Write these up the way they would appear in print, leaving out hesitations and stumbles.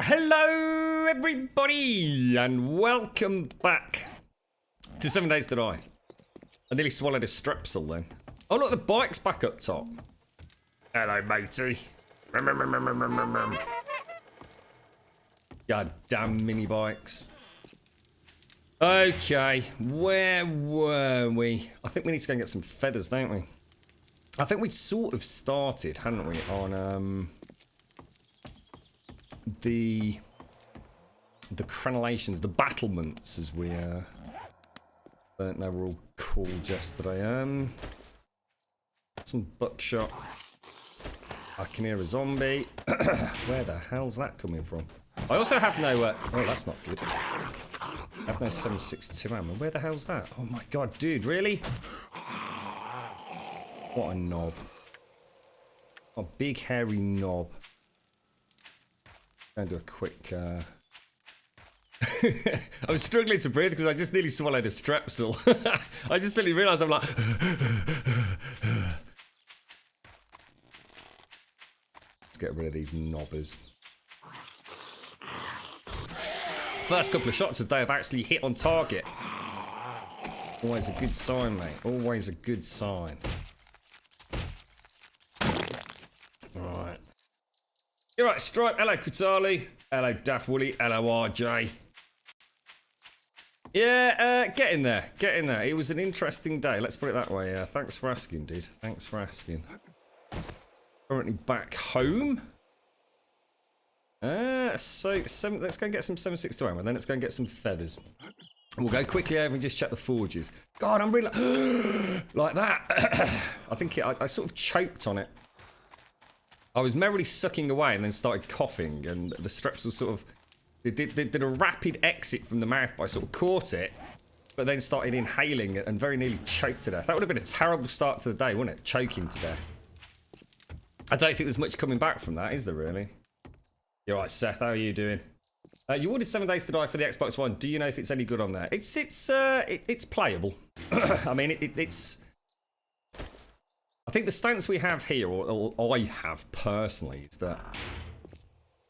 Hello, everybody, and welcome back to 7 Days to Die. I nearly swallowed a strepsil then. Oh, look, the bike's back up top. Hello, matey. God damn mini bikes. Okay, where were we? I think we need to go and get some feathers, don't we? I think we sort of started, hadn't we, on the crenellations, the battlements, as we learnt they were all called yesterday. Some buckshot. I can hear a zombie. Where the hell's that coming from? I also have no. Oh, that's not good. I have no 7.62 ammo. Where the hell's that? Oh my god, dude, really? What a knob. A big hairy knob. Going to do a quick. I was struggling to breathe because I just nearly swallowed a strepsil. I just suddenly realised I'm like. Let's get rid of these knobbers. First couple of shots today have actually hit on target. Always a good sign, mate. Always a good sign. Right. You're right, Stripe. Hello, Kutali. Hello, Daft Wooly. Hello, RJ. Yeah, get in there. Get in there. It was an interesting day. Let's put it that way. Thanks for asking, dude. Thanks for asking. Currently back home. Let's go and get some 7.62 ammo, and then let's go and get some feathers. We'll go quickly over and just check the forges. God, I'm really like that. I think I sort of choked on it. I was merrily sucking away and then started coughing, and the strepsils sort of did a rapid exit from the mouth, but I sort of caught it, but then started inhaling it and very nearly choked to death. That would have been a terrible start to the day, wouldn't it? Choking to death. I don't think there's much coming back from that, is there really? You're right, Seth. How are you doing? You ordered 7 Days to Die for the Xbox One. Do you know if it's any good on there? It's playable. I mean, it's. I think the stance we have here, or I have personally, is that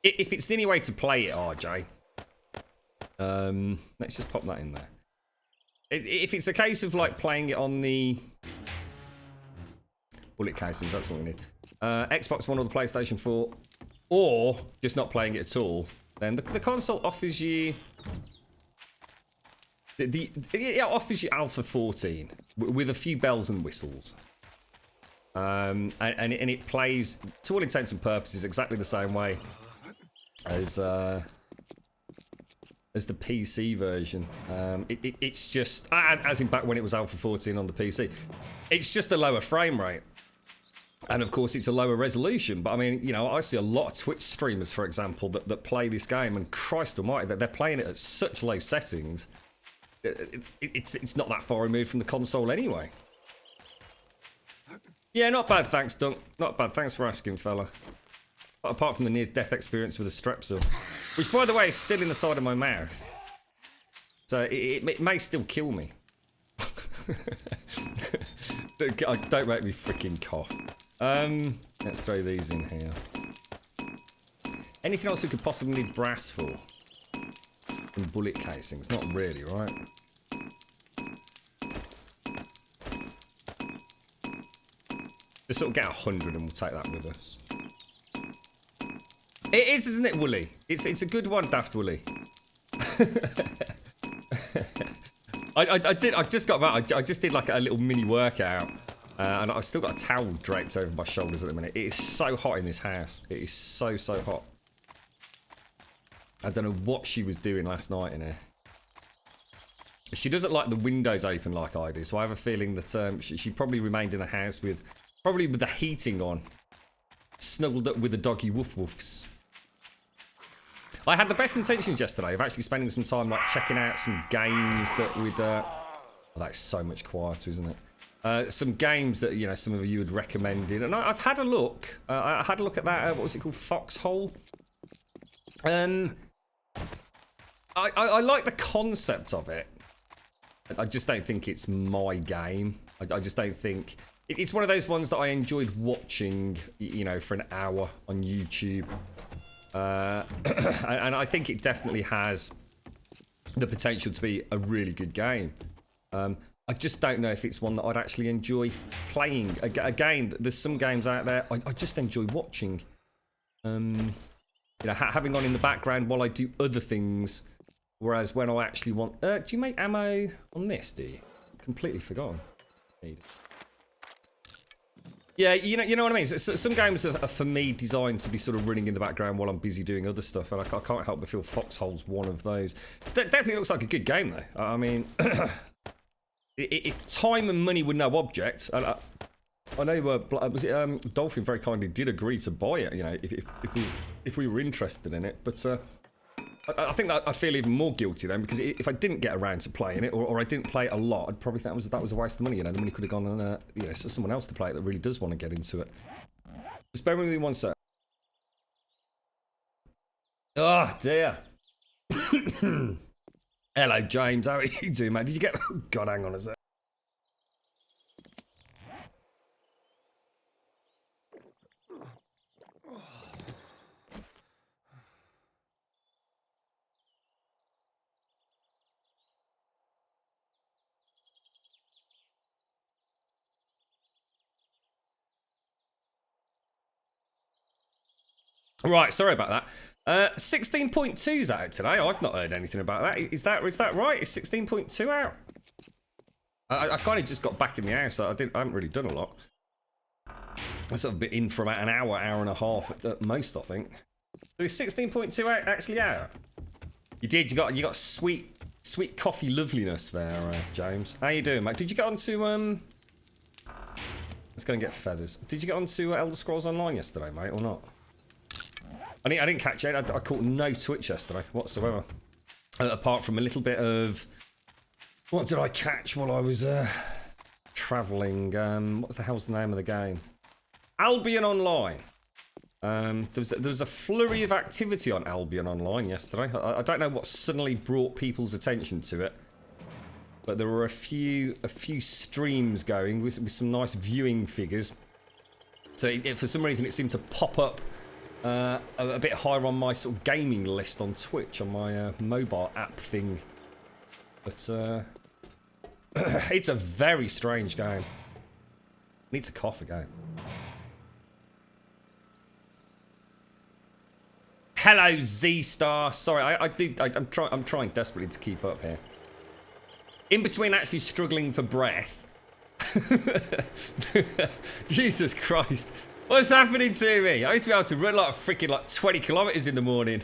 if it's the only way to play it, RJ, let's just pop that in there. If it's a case of like playing it on the bullet casings, that's what we need. Xbox One or the PlayStation 4, or just not playing it at all, then the console offers you it offers you Alpha 14 with a few bells and whistles. And it plays, to all intents and purposes, exactly the same way as the PC version. It's just, as in back when it was Alpha 14 on the PC, it's just a lower frame rate. And of course, it's a lower resolution. But I mean, you know, I see a lot of Twitch streamers, for example, that play this game, and Christ almighty, that they're playing it at such low settings. It's not that far removed from the console anyway. Yeah, not bad, thanks, Dunk. Not bad, thanks for asking, fella. But apart from the near-death experience with a strepsil, which, by the way, is still in the side of my mouth. So it may still kill me. Don't make me freaking cough. Let's throw these in here. Anything else we could possibly need brass for? And bullet casings? Not really, right? Just sort of get 100 and we'll take that with us. It is, isn't it, Wooly? It's a good one, Daft Wooly. I just got back. I just did like a little mini workout, and I've still got a towel draped over my shoulders at the minute. It is so hot in this house. It is so hot. I don't know what she was doing last night in here. She doesn't like the windows open like I do, so I have a feeling that she probably remained in the house with the heating on, snuggled up with the doggy woof woofs. I had the best intentions yesterday of actually spending some time like checking out some games that would. Oh, that's so much quieter, isn't it? Some games that, you know, some of you had recommended, and I've had a look. I had a look at that. What was it called? Foxhole. I like the concept of it. I just don't think it's my game. I just don't think it's one of those ones that I enjoyed watching, you know, for an hour on YouTube. And I think it definitely has the potential to be a really good game. I just don't know if it's one that I'd actually enjoy playing. Again, there's some games out there I just enjoy watching. You know, having on in the background while I do other things. Whereas when I actually want... do you make ammo on this, do you? Completely forgotten. Yeah, you know what I mean? So some games are for me designed to be sort of running in the background while I'm busy doing other stuff, and I can't help but feel Foxhole's one of those. It definitely looks like a good game, though. I mean... If time and money were no object, and I know was it Dolphin very kindly did agree to buy it. You know, if we were interested in it, but I think that I'd feel even more guilty then, because if I didn't get around to playing it, or I didn't play it a lot, I'd probably think that was a waste of money. You know, the money could have gone on you know, someone else to play it that really does want to get into it. Just bear with me one sec. Oh dear. Hello, James. How are you doing, mate? Did you get... Oh, God, hang on a sec. Right, sorry about that. 16.2's out today. I've not heard anything about that. Is that right? Is 16.2 out? I kind of just got back in the house. I haven't really done a lot. I sort of been in for about an hour and a half at most, I think. So is 16.2 actually out? You did. You got sweet coffee loveliness there, James. How you doing, mate? Did you get onto Let's go and get feathers. Did you get onto Elder Scrolls Online yesterday, mate, or not? I didn't catch it. I caught no Twitch yesterday whatsoever. Apart from a little bit of... What did I catch while I was travelling? What the hell's the name of the game? Albion Online. There was a flurry of activity on Albion Online yesterday. I don't know what suddenly brought people's attention to it. But there were a few streams going with some nice viewing figures. So for some reason it seemed to pop up a bit higher on my sort of gaming list on Twitch, on my mobile app thing. But it's a very strange game. Needs a cough again. Hello, Z-Star. Sorry, I'm trying desperately to keep up here. In between actually struggling for breath. Jesus Christ. What's happening to me? I used to be able to run like freaking 20 kilometers in the morning.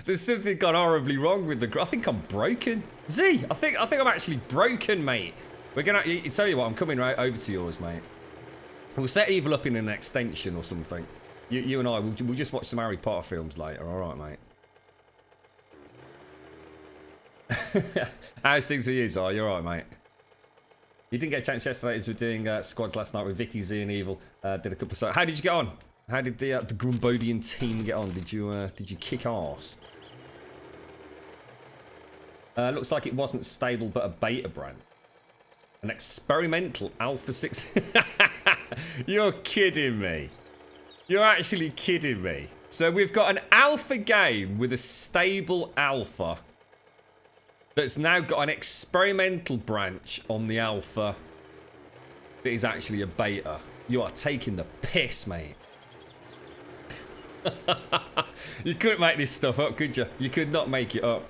There's something gone horribly wrong with the... I think I'm broken. Z, I think I'm actually broken, mate. We're gonna... Tell you what, I'm coming right over to yours, mate. We'll set Evil up in an extension or something. You and I, we'll just watch some Harry Potter films later, alright, mate? How's things with you, Zai? You alright, mate? You didn't get a chance yesterday as we're doing squads last night with Vicky, Z and Evil. Did a couple of... So how did you get on? How did the Grumbodian team get on? Did you kick arse? Looks like it wasn't stable, but a beta brand. An experimental Alpha 6... You're kidding me. You're actually kidding me. So we've got an alpha game with a stable alpha that's now got an experimental branch on the alpha that is actually a beta. You are taking the piss, mate. You couldn't make this stuff up, could you? You could not make it up.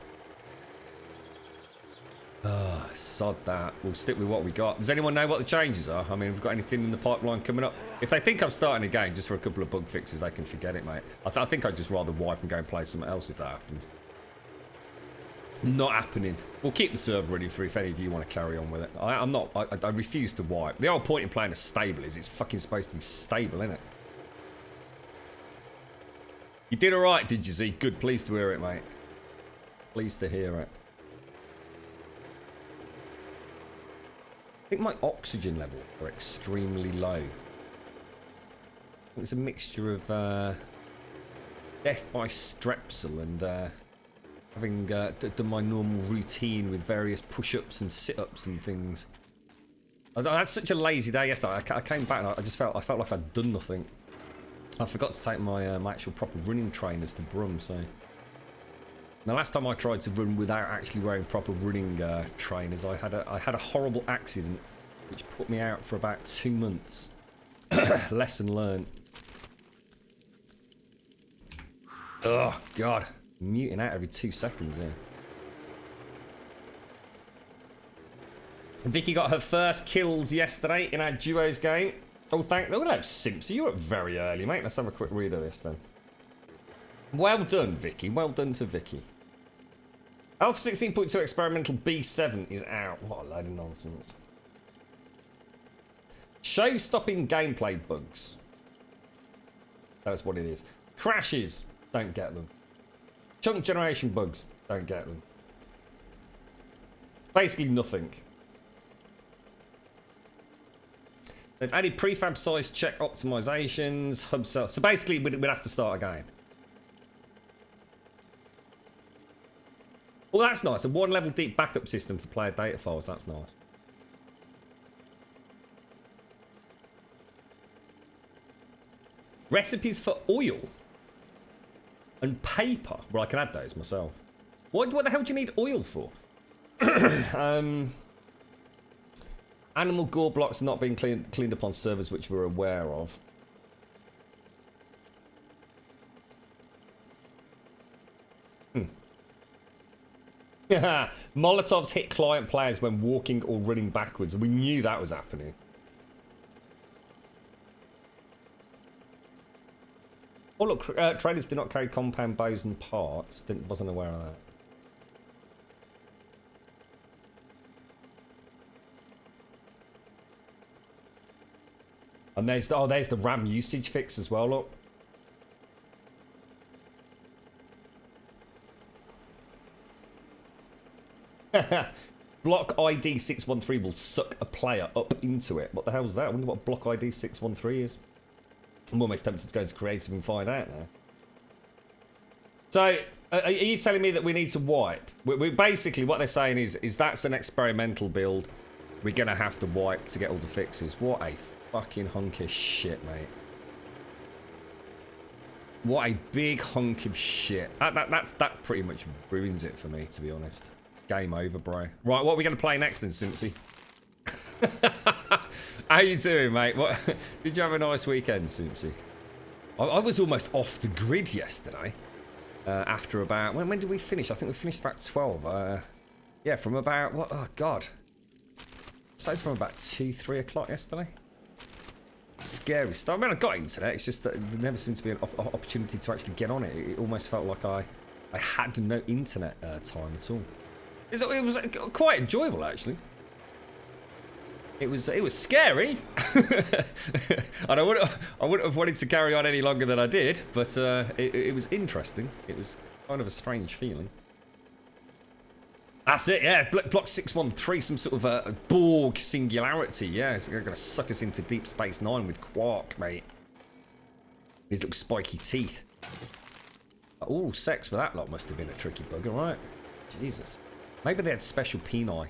Oh, sod that. We'll stick with what we got. Does anyone know what the changes are? I mean, have we got anything in the pipeline coming up? If they think I'm starting again just for a couple of bug fixes, they can forget it, mate. I think I'd just rather wipe and go and play something else if that happens. Not happening. We'll keep the server running for if any of you want to carry on with it. I refuse to wipe. The whole point in playing a stable is it's fucking supposed to be stable, isn't it? You did alright, did you, Z? Good. Pleased to hear it, mate. Pleased to hear it. I think my oxygen level are extremely low. It's a mixture of death by strepsil and having done my normal routine with various push-ups and sit-ups and things. I had such a lazy day yesterday. I came back and I felt like I'd done nothing. I forgot to take my, my actual proper running trainers to Brum, so... The last time I tried to run without actually wearing proper running trainers, I had a horrible accident which put me out for about 2 months. Lesson learned. Oh, God. Muting out every 2 seconds here. Vicky got her first kills yesterday in our duos game. Oh, hello, Simpsy. You were up very early, mate. Let's have a quick read of this then. Well done, Vicky. Well done to Vicky. Alpha 16.2 Experimental B7 is out. What a load of nonsense. Show-stopping gameplay bugs. That's what it is. Crashes. Don't get them. Chunk generation bugs. Don't get them. Basically nothing. They've added prefab size check optimizations, hub cell. So basically, we'd have to start again. Well, that's nice. A 1 level deep backup system for player data files. That's nice. Recipes for oil and paper. Well, I can add those myself. What the hell do you need oil for? Animal gore blocks are not being cleaned up on servers which we're aware of. Molotovs hit client players when walking or running backwards. We knew that was happening. Oh look, traders do not carry compound bows and parts. Wasn't aware of that. And there's the RAM usage fix as well, look. Block ID 613 will suck a player up into it. What the hell is that? I wonder what block ID 613 is. I'm almost tempted to go into creative and find out now. So, are you telling me that we need to wipe? We basically, what they're saying is that's an experimental build. We're going to have to wipe to get all the fixes. What a fucking hunk of shit, mate. What a big hunk of shit. That pretty much ruins it for me, to be honest. Game over, bro. Right, what are we going to play next then, Simpsy? How you doing, mate? What? Did you have a nice weekend, Simpsy? I was almost off the grid yesterday. After about... When did we finish? I think we finished about 12. Yeah, from about... What? Oh, God. I suppose from about 2, 3 o'clock yesterday. Scary stuff. I mean, I got internet. It's just that there never seemed to be an opportunity to actually get on it. It almost felt like I had no internet time at all. It was quite enjoyable, actually. It was scary. And I wouldn't have wanted to carry on any longer than I did, but it was interesting. It was kind of a strange feeling. That's it, yeah. Block 613, some sort of a Borg singularity. Yeah, it's going to suck us into Deep Space Nine with Quark, mate. His little spiky teeth. Oral sex with that lot must have been a tricky bugger, right? Jesus. Maybe they had special peni.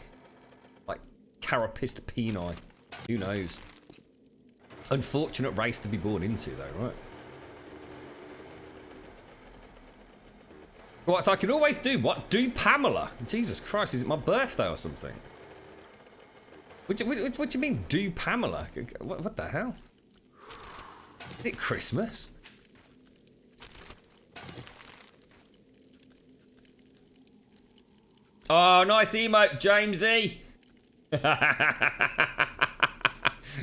Like carapist peni. Who knows? Unfortunate race to be born into, though, right? What, so I can always do what? Do Pamela? Jesus Christ, is it my birthday or something? What do you mean, do Pamela? What the hell? Is it Christmas? Oh, nice emote, Jamesy.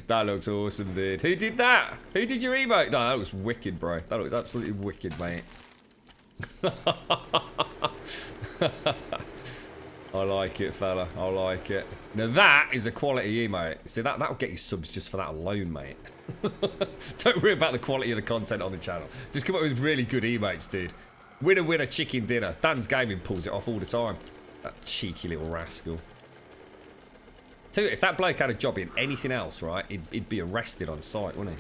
That looks awesome, dude. Who did that? Who did your emote? No, that looks wicked, bro. That looks absolutely wicked, mate. I like it, fella. I like it. Now that is a quality emote. See, that'll get you subs just for that alone, mate. Don't worry about the quality of the content on the channel. Just come up with really good emotes, dude. Winner, winner, chicken dinner. Dan's Gaming pulls it off all the time. That cheeky little rascal. Tell you, if that bloke had a job in anything else, right, he'd be arrested on sight, wouldn't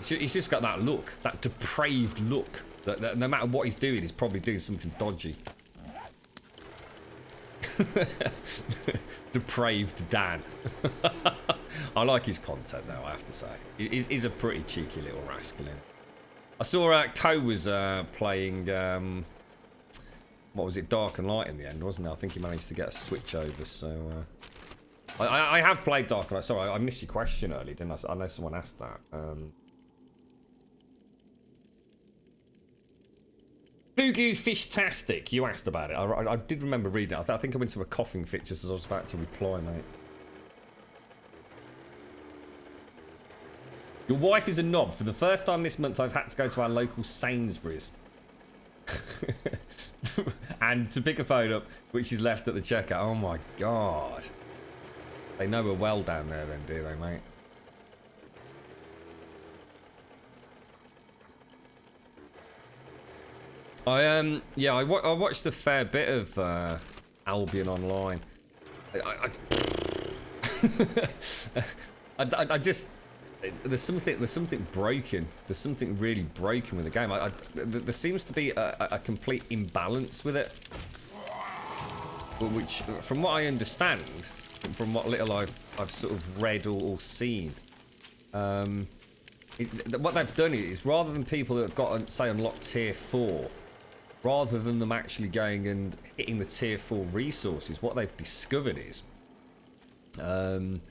he? He's just got that look, that depraved look. That no matter what he's doing, he's probably doing something dodgy. Depraved Dan. I like his content, though, I have to say. He's a pretty cheeky little rascal, isn't he? I saw Co was playing, what was it, Dark and Light in the end, wasn't it? I think he managed to get a switch over, so... I have played Dark and Light. Sorry, I missed your question earlier, didn't I? I know someone asked that. Fugu Fish-tastic, you asked about it. I did remember reading it. I think I went to a coughing fit just as I was about to reply, mate. Your wife is a knob. For the first time this month, I've had to go to our local Sainsbury's. And to pick a phone up, which is left at the checkout. Oh my god. They know we're well down there then, do they, mate? Yeah, I watched a fair bit of Albion Online. I just there's something broken. There's something really broken with the game. There seems to be a complete imbalance with it, which, from what I understand, from what little I've sort of read or seen, what they've done is, rather than people that have got, say, unlocked tier 4. Rather than them actually going and hitting the tier 4 resources, what they've discovered is that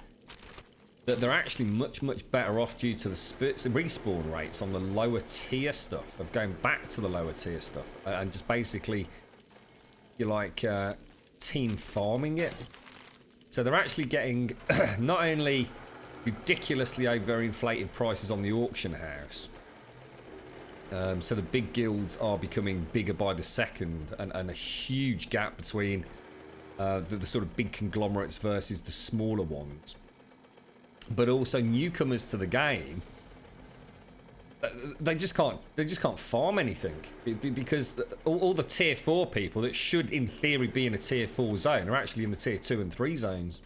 they're actually much better off due to the respawn rates on the lower tier stuff, of going back to the lower tier stuff and just basically, you're like team farming it. So they're actually getting not only ridiculously overinflated prices on the auction house. So the big guilds are becoming bigger by the second, and a huge gap between the sort of big conglomerates versus the smaller ones. But also newcomers to the game, they just can't farm anything, because all the tier 4 people that should in theory be in a tier 4 zone are actually in the tier 2 and 3 zones.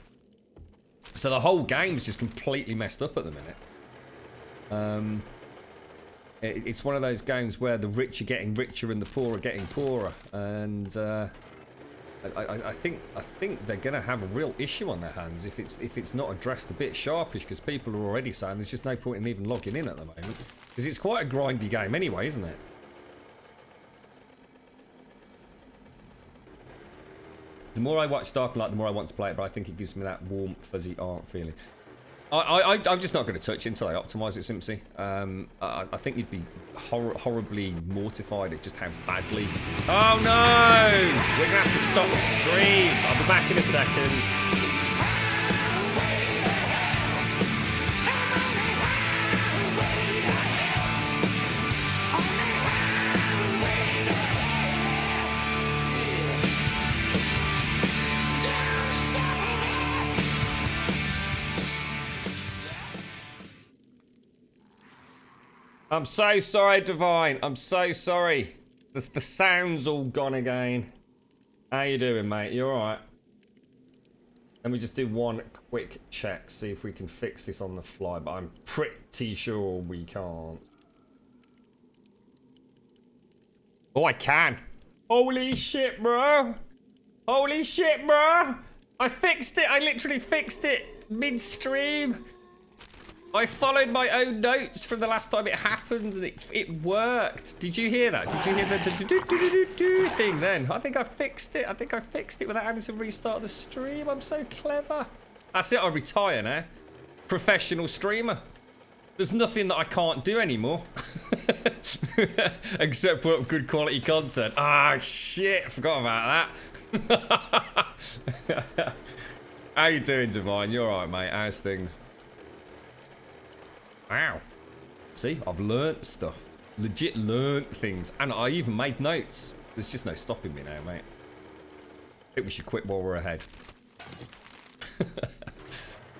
So the whole game's just completely messed up at the minute. It's one of those games where the rich are getting richer and the poor are getting poorer, and I think they're going to have a real issue on their hands if it's not addressed a bit sharpish, because people are already saying there's just no point in even logging in at the moment, because it's quite a grindy game anyway, isn't it? The more I watch Dark Light, the more I want to play it, but I think it gives me that warm, fuzzy art feeling. I'm just not going to touch it until I optimise it, Simpsy. I think you'd be horribly mortified at just how badly... Oh no! We're going to have to stop the stream. I'll be back in a second. I'm so sorry, Divine. I'm so sorry. The sound's all gone again. How you doing, mate? You alright? Let me just do one quick check, see if we can fix this on the fly, but I'm pretty sure we can't. Oh, I can. Holy shit, bro. Holy shit, bro. I fixed it. I literally fixed it mid-stream. I followed my own notes from the last time it happened, and it worked. Did you hear that? Did you hear the thing then? I think I fixed it. I think I fixed it without having to restart the stream. I'm so clever. That's it. I retire now. Professional streamer. There's nothing that I can't do anymore. Except put up good quality content. Ah, shit. Forgot about that. How you doing, Divine? You alright, mate? How's things? Wow. See, I've learnt stuff. Legit learnt things. And I even made notes. There's just no stopping me now, mate. I think we should quit while we're ahead.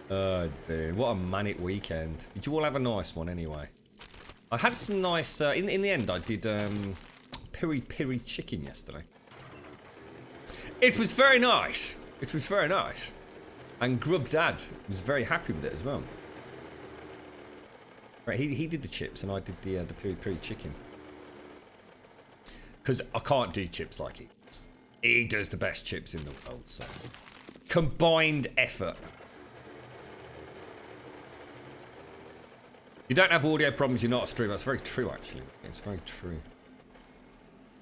Oh, dear. What a manic weekend. Did you all have a nice one, anyway? I had some nice... in the end, I did piri-piri chicken yesterday. It was very nice. It was very nice. And Grub Dad was very happy with it as well. Right, he did the chips and I did the piri-piri chicken. Because I can't do chips like he does. He does the best chips in the world, so... Combined effort. You don't have audio problems, you're not a streamer. That's very true, actually. It's very true.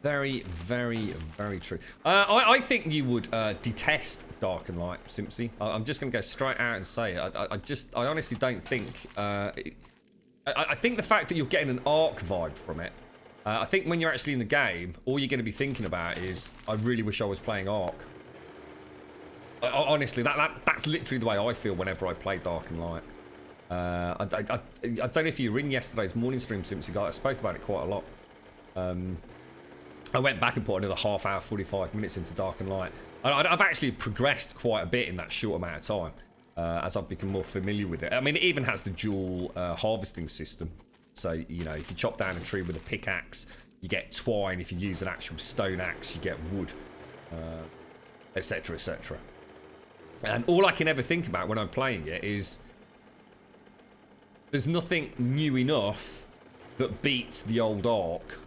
Very, very, very true. I think you would detest Dark and Light, Simpsy. I'm just going to go straight out and say it. I honestly don't think... I think the fact that you're getting an Ark vibe from it, I think when you're actually in the game, all you're going to be thinking about is, I really wish I was playing Ark. Honestly, that's literally the way I feel whenever I play Dark and Light. I don't know if you were in yesterday's morning stream, Simpsy guy. I spoke about it quite a lot. I went back and put another half hour, 45 minutes into Dark and Light. I've actually progressed quite a bit in that short amount of time as I've become more familiar with it. I mean, it even has the dual harvesting system. So, you know, if you chop down a tree with a pickaxe, you get twine. If you use an actual stone axe, you get wood, etc., etc. And all I can ever think about when I'm playing it is there's nothing new enough that beats the old Ark.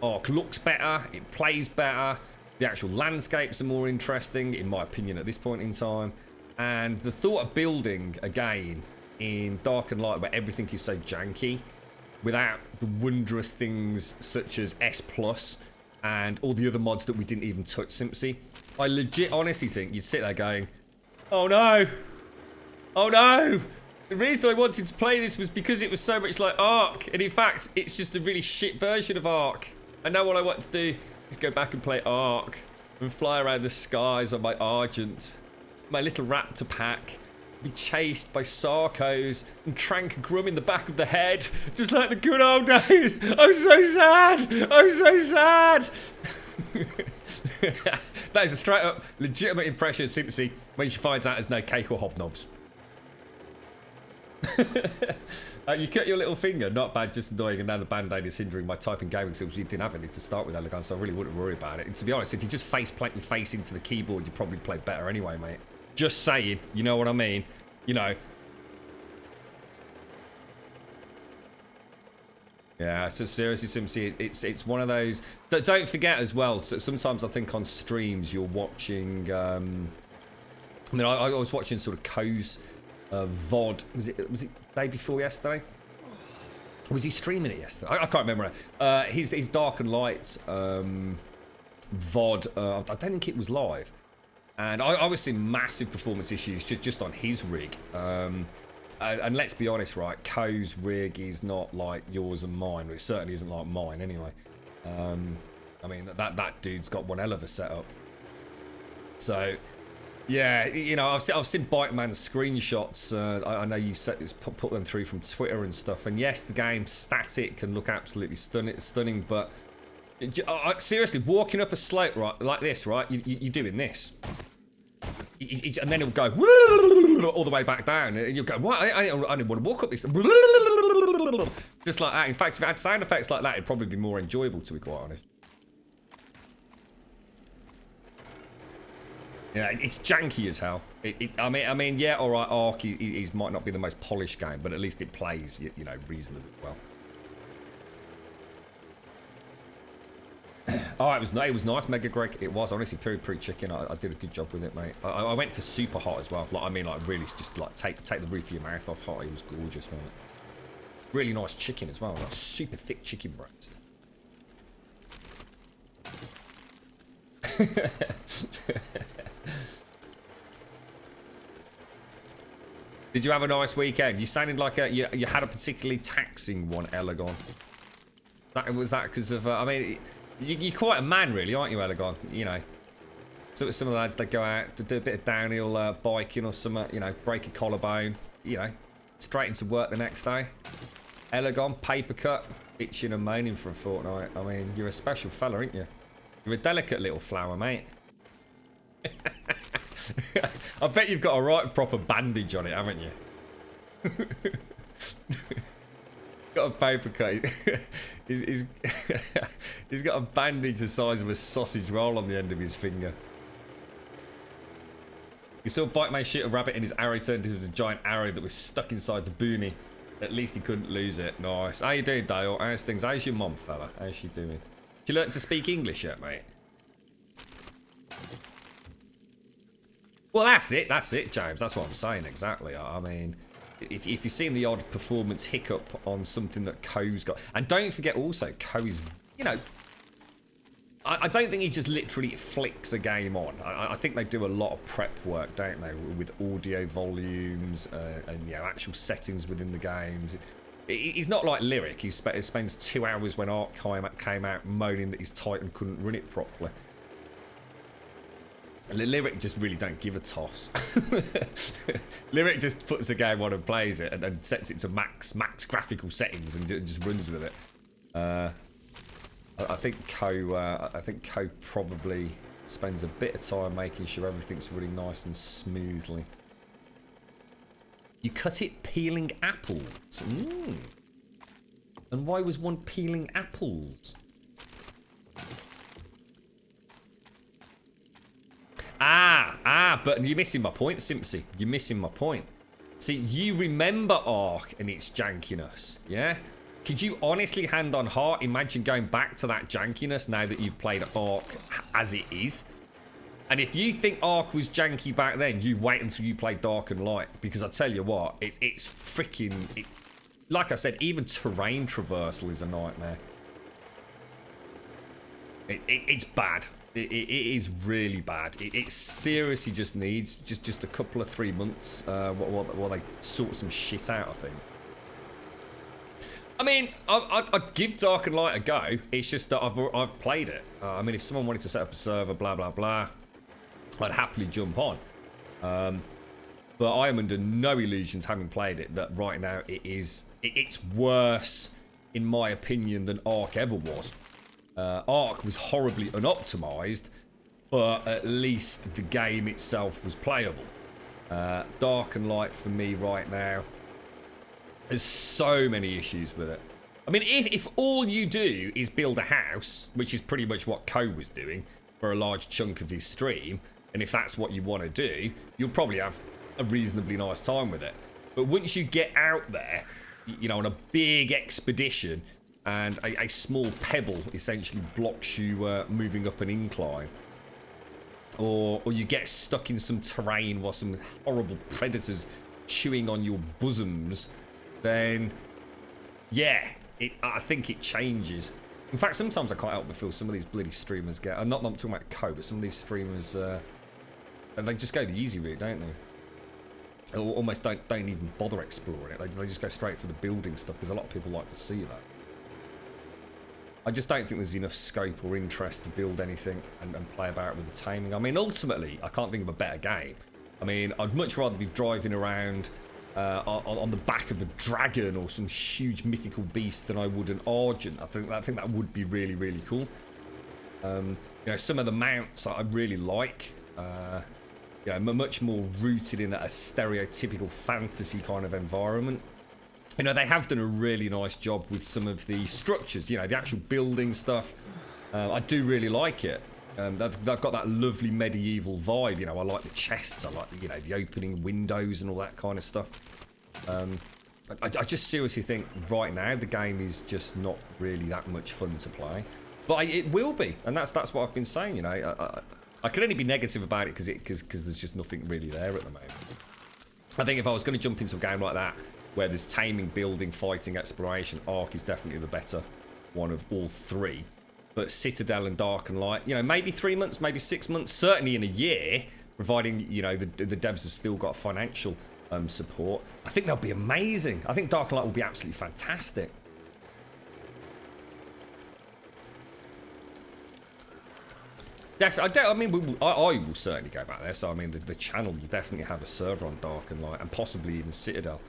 Ark looks better, it plays better, the actual landscapes are more interesting, in my opinion, at this point in time. And the thought of building again in Dark and Light where everything is so janky, without the wondrous things such as S Plus and all the other mods that we didn't even touch, Simpsy, I legit honestly think you'd sit there going, oh no! Oh no! The reason I wanted to play this was because it was so much like Ark, and in fact, it's just a really shit version of Ark. And now all I want to do is go back and play Ark and fly around the skies on my Argent, my little raptor pack, be chased by Sarkos and trank Grum in the back of the head, just like the good old days. I'm so sad! I'm so sad! That is a straight up legitimate impression of Simpsy when she finds out there's no cake or hobnobs. You cut your little finger, not bad, just annoying, and now the band-aid is hindering my typing gaming skills. You didn't have any to start with, Elegant, so I really wouldn't worry about it. And to be honest, if you just plant your face into the keyboard, you'd probably play better anyway, mate. Just saying, you know what I mean? You know. Yeah, so seriously, Simpsy, it's one of those... Don't forget as well, so sometimes I think on streams you're watching... I mean, I was watching sort of Ko's VOD. Was it day before yesterday? Or was he streaming it yesterday? I can't remember. His Dark and Light VOD. I don't think it was live. And I was seeing massive performance issues just on his rig. And let's be honest, right? Ko's rig is not like yours and mine. It certainly isn't like mine, anyway. I mean, that dude's got one hell of a setup. So, yeah, you know, I've seen Bike Man's screenshots. I know you put them through from Twitter and stuff. And yes, the game's static can look absolutely stunning, but seriously, walking up a slope right like this, right? You're doing this. And then it'll go all the way back down, and you'll go, what? I didn't want to walk up this. Just like that. In fact, if it had sound effects like that, it'd probably be more enjoyable, to be quite honest. Yeah, it's janky as hell. I mean, yeah, all right, Ark might not be the most polished game, but at least it plays, you know, reasonably well. Oh, it was nice, Mega Greg. It was honestly pretty chicken. I did a good job with it, mate. I went for super hot as well. Like, I mean, like really, just like take the roof of your mouth off hot. It was gorgeous, mate. Really nice chicken as well. Like super thick chicken breast. Did you have a nice weekend? You sounded like you had a particularly taxing one, Elegon. Was that because of? I mean, you're quite a man, really, aren't you, Elegon? You know, so some of the lads, they go out to do a bit of downhill biking or some, you know, break a collarbone. You know, straight into work the next day. Elegon, paper cut, bitching and moaning for a fortnight. I mean, you're a special fella, aren't you? You're a delicate little flower, mate. I bet you've got a right proper bandage on it, haven't you? Got a paper cut. He's got a bandage the size of a sausage roll on the end of his finger. You saw Bike Man shoot a rabbit and his arrow turned into a giant arrow that was stuck inside the boonie. At least he couldn't lose it. Nice. How you doing, Dale? How's things? How's your mom, fella? How's she doing? You learnt to speak English yet, mate? Well, that's it, James. That's what I'm saying, exactly. I mean, if you're seeing the odd performance hiccup on something that Ko's got, and don't forget also, Ko is, you know, I don't think he just literally flicks a game on. I think they do a lot of prep work, don't they, with audio volumes and you know, actual settings within the games. He's not like Lyric. He spends 2 hours when Ark came out moaning that his Titan couldn't run it properly. Lyric just really don't give a toss. Lyric just puts the game on and plays it and sets it to max graphical settings and just runs with it. I think Ko probably spends a bit of time making sure everything's running nice and smoothly. You cut it peeling apples. Mm. And why was one peeling apples? But you're missing my point, Simpsy. You're missing my point. See, you remember Ark and its jankiness, yeah? Could you honestly, hand on heart, imagine going back to that jankiness now that you've played Ark as it is? And if you think Ark was janky back then, you wait until you play Dark and Light. Because I tell you what, it's freaking... like I said, even terrain traversal is a nightmare. It's bad. It is really bad. It seriously just needs just a couple of 3 months while they sort some shit out, I think. I mean, I'd give Dark and Light a go. It's just that I've played it. I mean, if someone wanted to set up a server, blah, blah, blah, I'd happily jump on. But I am under no illusions, having played it, that right now it's worse, in my opinion, than Ark ever was. Ark was horribly unoptimized, but at least the game itself was playable. Dark and Light for me right now, there's so many issues with it. I mean, if all you do is build a house, which is pretty much what Ko was doing for a large chunk of his stream, and if that's what you want to do, you'll probably have a reasonably nice time with it. But once you get out there, you know, on a big expedition, and a small pebble essentially blocks you moving up an incline, or you get stuck in some terrain while some horrible predators chewing on your bosoms, then yeah, I think it changes. In fact, sometimes I can't help but feel some of these bloody streamers get, I'm not talking about Ko, but some of these streamers, they just go the easy route, don't they? Or almost don't even bother exploring it. They just go straight for the building stuff, because a lot of people like to see that. I just don't think there's enough scope or interest to build anything and play about with the taming. I mean, ultimately, I can't think of a better game. I mean, I'd much rather be driving around on the back of a dragon or some huge mythical beast than I would an Argent. I think that would be really, really cool. You know, some of the mounts I really like. You know, much more rooted in a stereotypical fantasy kind of environment. You know, they have done a really nice job with some of the structures, you know, the actual building stuff. I do really like it. They've got that lovely medieval vibe, you know. I like the chests, I like the, you know, the opening windows and all that kind of stuff. I just seriously think right now the game is just not really that much fun to play. But it will be, and that's what I've been saying, you know. I can only be negative about it because there's just nothing really there at the moment. I think if I was going to jump into a game like that, where there's taming, building, fighting, exploration, Ark is definitely the better one of all three. But Citadel and Dark and Light, you know, maybe 3 months, maybe 6 months, certainly in a year, providing, you know, the devs have still got financial support. I think they'll be amazing. I think Dark and Light will be absolutely fantastic. Definitely, I mean, I will certainly go back there. So, I mean, the channel will definitely have a server on Dark and Light, and possibly even Citadel.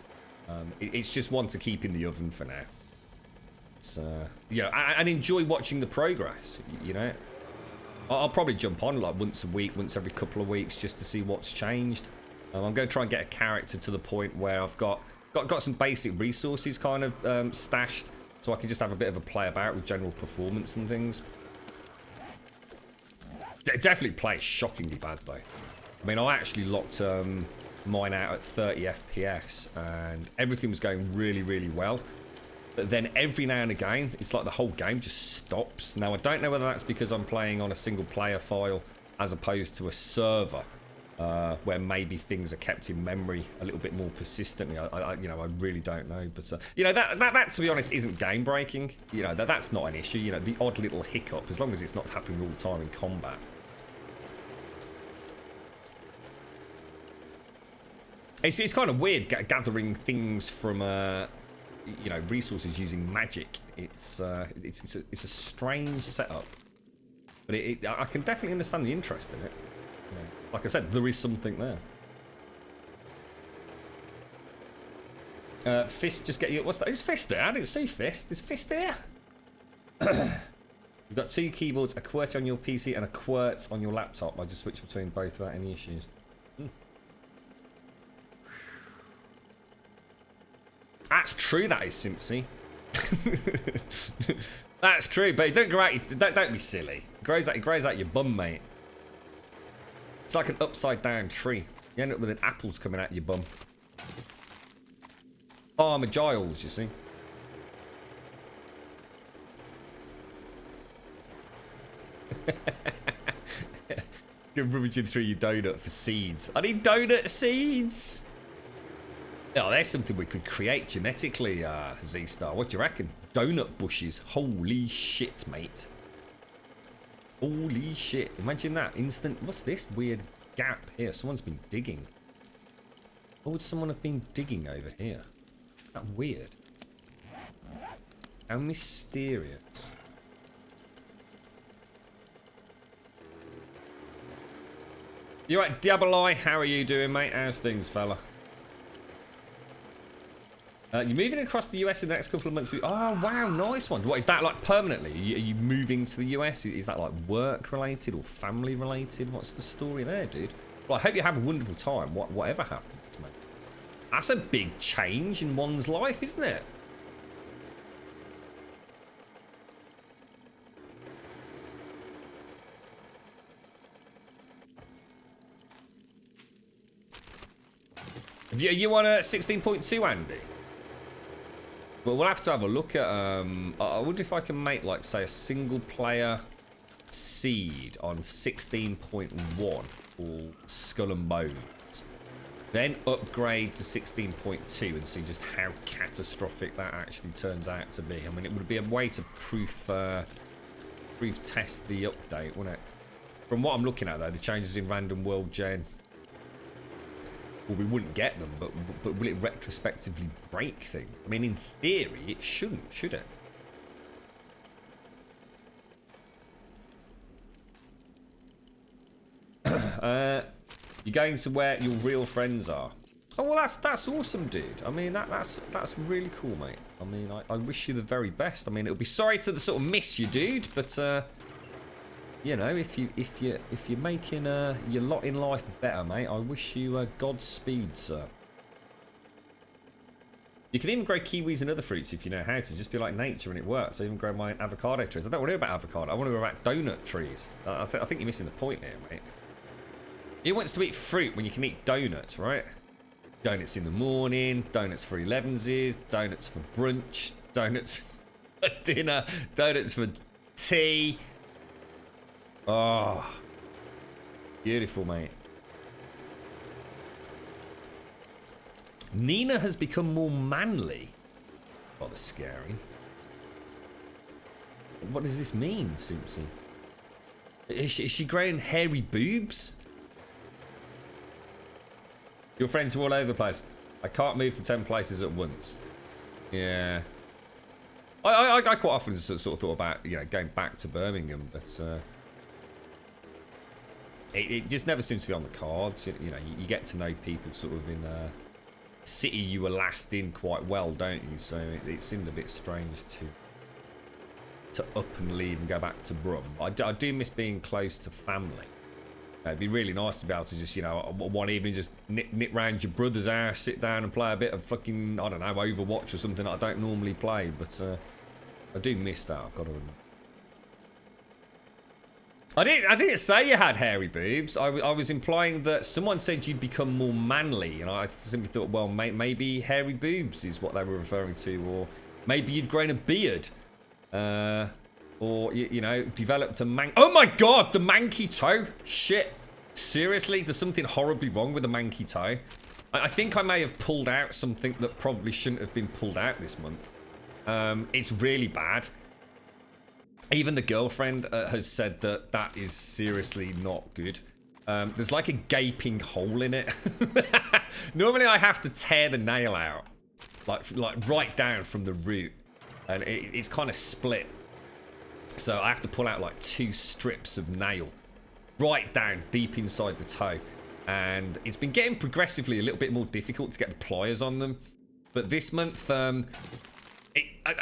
It's just one to keep in the oven for now. It's, you know, and enjoy watching the progress, you know. I'll probably jump on like once a week, once every couple of weeks, just to see what's changed. I'm going to try and get a character to the point where I've got some basic resources kind of stashed, so I can just have a bit of a play about with general performance and things. Definitely play shockingly bad though. I mean, I actually locked mine out at 30 FPS and everything was going really, really well. But then every now and again, it's like the whole game just stops. Now, I don't know whether that's because I'm playing on a single player file as opposed to a server. where maybe things are kept in memory a little bit more persistently. I really don't know. But that to be honest isn't game breaking. That's not an issue. The odd little hiccup, as long as it's not happening all the time in combat. It's kind of weird gathering things from resources using magic. It's a strange setup, but I can definitely understand the interest in it. Like I said, there is something there. Fist, just get you. What's that? Is Fist there? I didn't see Fist. Is Fist there? You've got 2 keyboards, a QWERTY on your PC and a QWERTY on your laptop. I just switch between both without any issues. That's true, that is, Simpsy. That's true, but don't be silly. It grows out your bum, mate. It's like an upside down tree. You end up with apples coming out your bum. Farmer Giles, you see. Go rummaging through your donut for seeds. I need donut seeds. Oh, there's something we could create genetically, Z-Star. What do you reckon? Donut bushes. Holy shit, mate. Holy shit. Imagine that. Instant. What's this weird gap here? Someone's been digging. What would someone have been digging over here? That weird. How mysterious. You right, Diaboli? How are you doing, mate? How's things, fella? You're moving across the US in the next couple of months. Oh, wow, nice one. What, is that like permanently? Are you moving to the US? Is that like work related or family related? What's the story there, dude? Well, I hope you have a wonderful time, whatever happens, mate. That's a big change in one's life, isn't it? You on a 16.2, Andy? Well, we'll have to have a look at, I wonder if I can make, like, say, a single-player seed on 16.1 or Skull and Bones. Then upgrade to 16.2 and see just how catastrophic that actually turns out to be. I mean, it would be a way to proof test the update, wouldn't it? From what I'm looking at, though, the changes in random world gen... Well, we wouldn't get them, but will it retrospectively break things? I mean, in theory, it shouldn't, should it? You're going to where your real friends are. Oh, well, that's awesome, dude. I mean, that's really cool, mate. I mean, I wish you the very best. I mean, it would be sorry to sort of miss you, dude, but you know, if you're making your lot in life better, mate, I wish you Godspeed, sir. You can even grow kiwis and other fruits if you know how to. Just be like nature and it works. I even grow my avocado trees. I don't want to know about avocado. I want to know about donut trees. I think you're missing the point here, mate. Who wants to eat fruit when you can eat donuts, right? Donuts in the morning, donuts for 11s, donuts for brunch, donuts for dinner, donuts for tea. Oh, beautiful, mate. Nina has become more manly. Rather scary. What does this mean, Simpsy? Is she growing hairy boobs? Your friends are all over the place. I can't move to 10 places at once. Yeah. I quite often sort of thought about, you know, going back to Birmingham, but it just never seems to be on the cards. You know, you get to know people sort of in the city you were last in quite well, don't you? So it seemed a bit strange to up and leave and go back to Brum. I do miss being close to family. It'd be really nice to be able to just, you know, one evening just nip round your brother's house, sit down and play a bit of fucking, I don't know, Overwatch or something that I don't normally play. But I do miss that, I've got to admit. I didn't say you had hairy boobs. I was implying that someone said you'd become more manly, and I simply thought, well, maybe hairy boobs is what they were referring to, or maybe you'd grown a beard, or you know, developed a oh my god, the manky toe, shit. Seriously, there's something horribly wrong with the manky toe. I think I may have pulled out something that probably shouldn't have been pulled out this month. It's really bad. Even the girlfriend has said that that is seriously not good. There's like a gaping hole in it. Normally I have to tear the nail out, like right down from the root, and it's kind of split. So I have to pull out like 2 strips of nail right down deep inside the toe, and it's been getting progressively a little bit more difficult to get the pliers on them. But this month,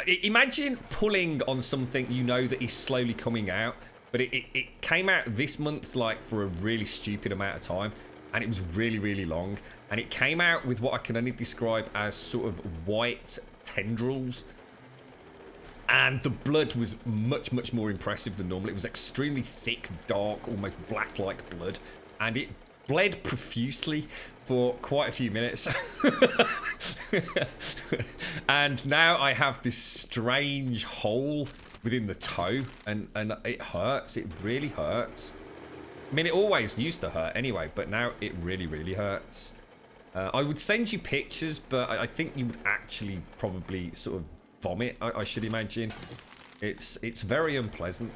imagine pulling on something you know that is slowly coming out, but it came out this month like for a really stupid amount of time, and it was really, really long, and it came out with what I can only describe as sort of white tendrils, and the blood was much, much more impressive than normal. It was extremely thick, dark, almost black-like blood, and it bled profusely for quite a few minutes. And now I have this strange hole within the toe, and it hurts. It really hurts. I mean, it always used to hurt anyway, but now it really, really hurts. I would send you pictures, but I think you would actually probably sort of vomit, I should imagine. It's very unpleasant.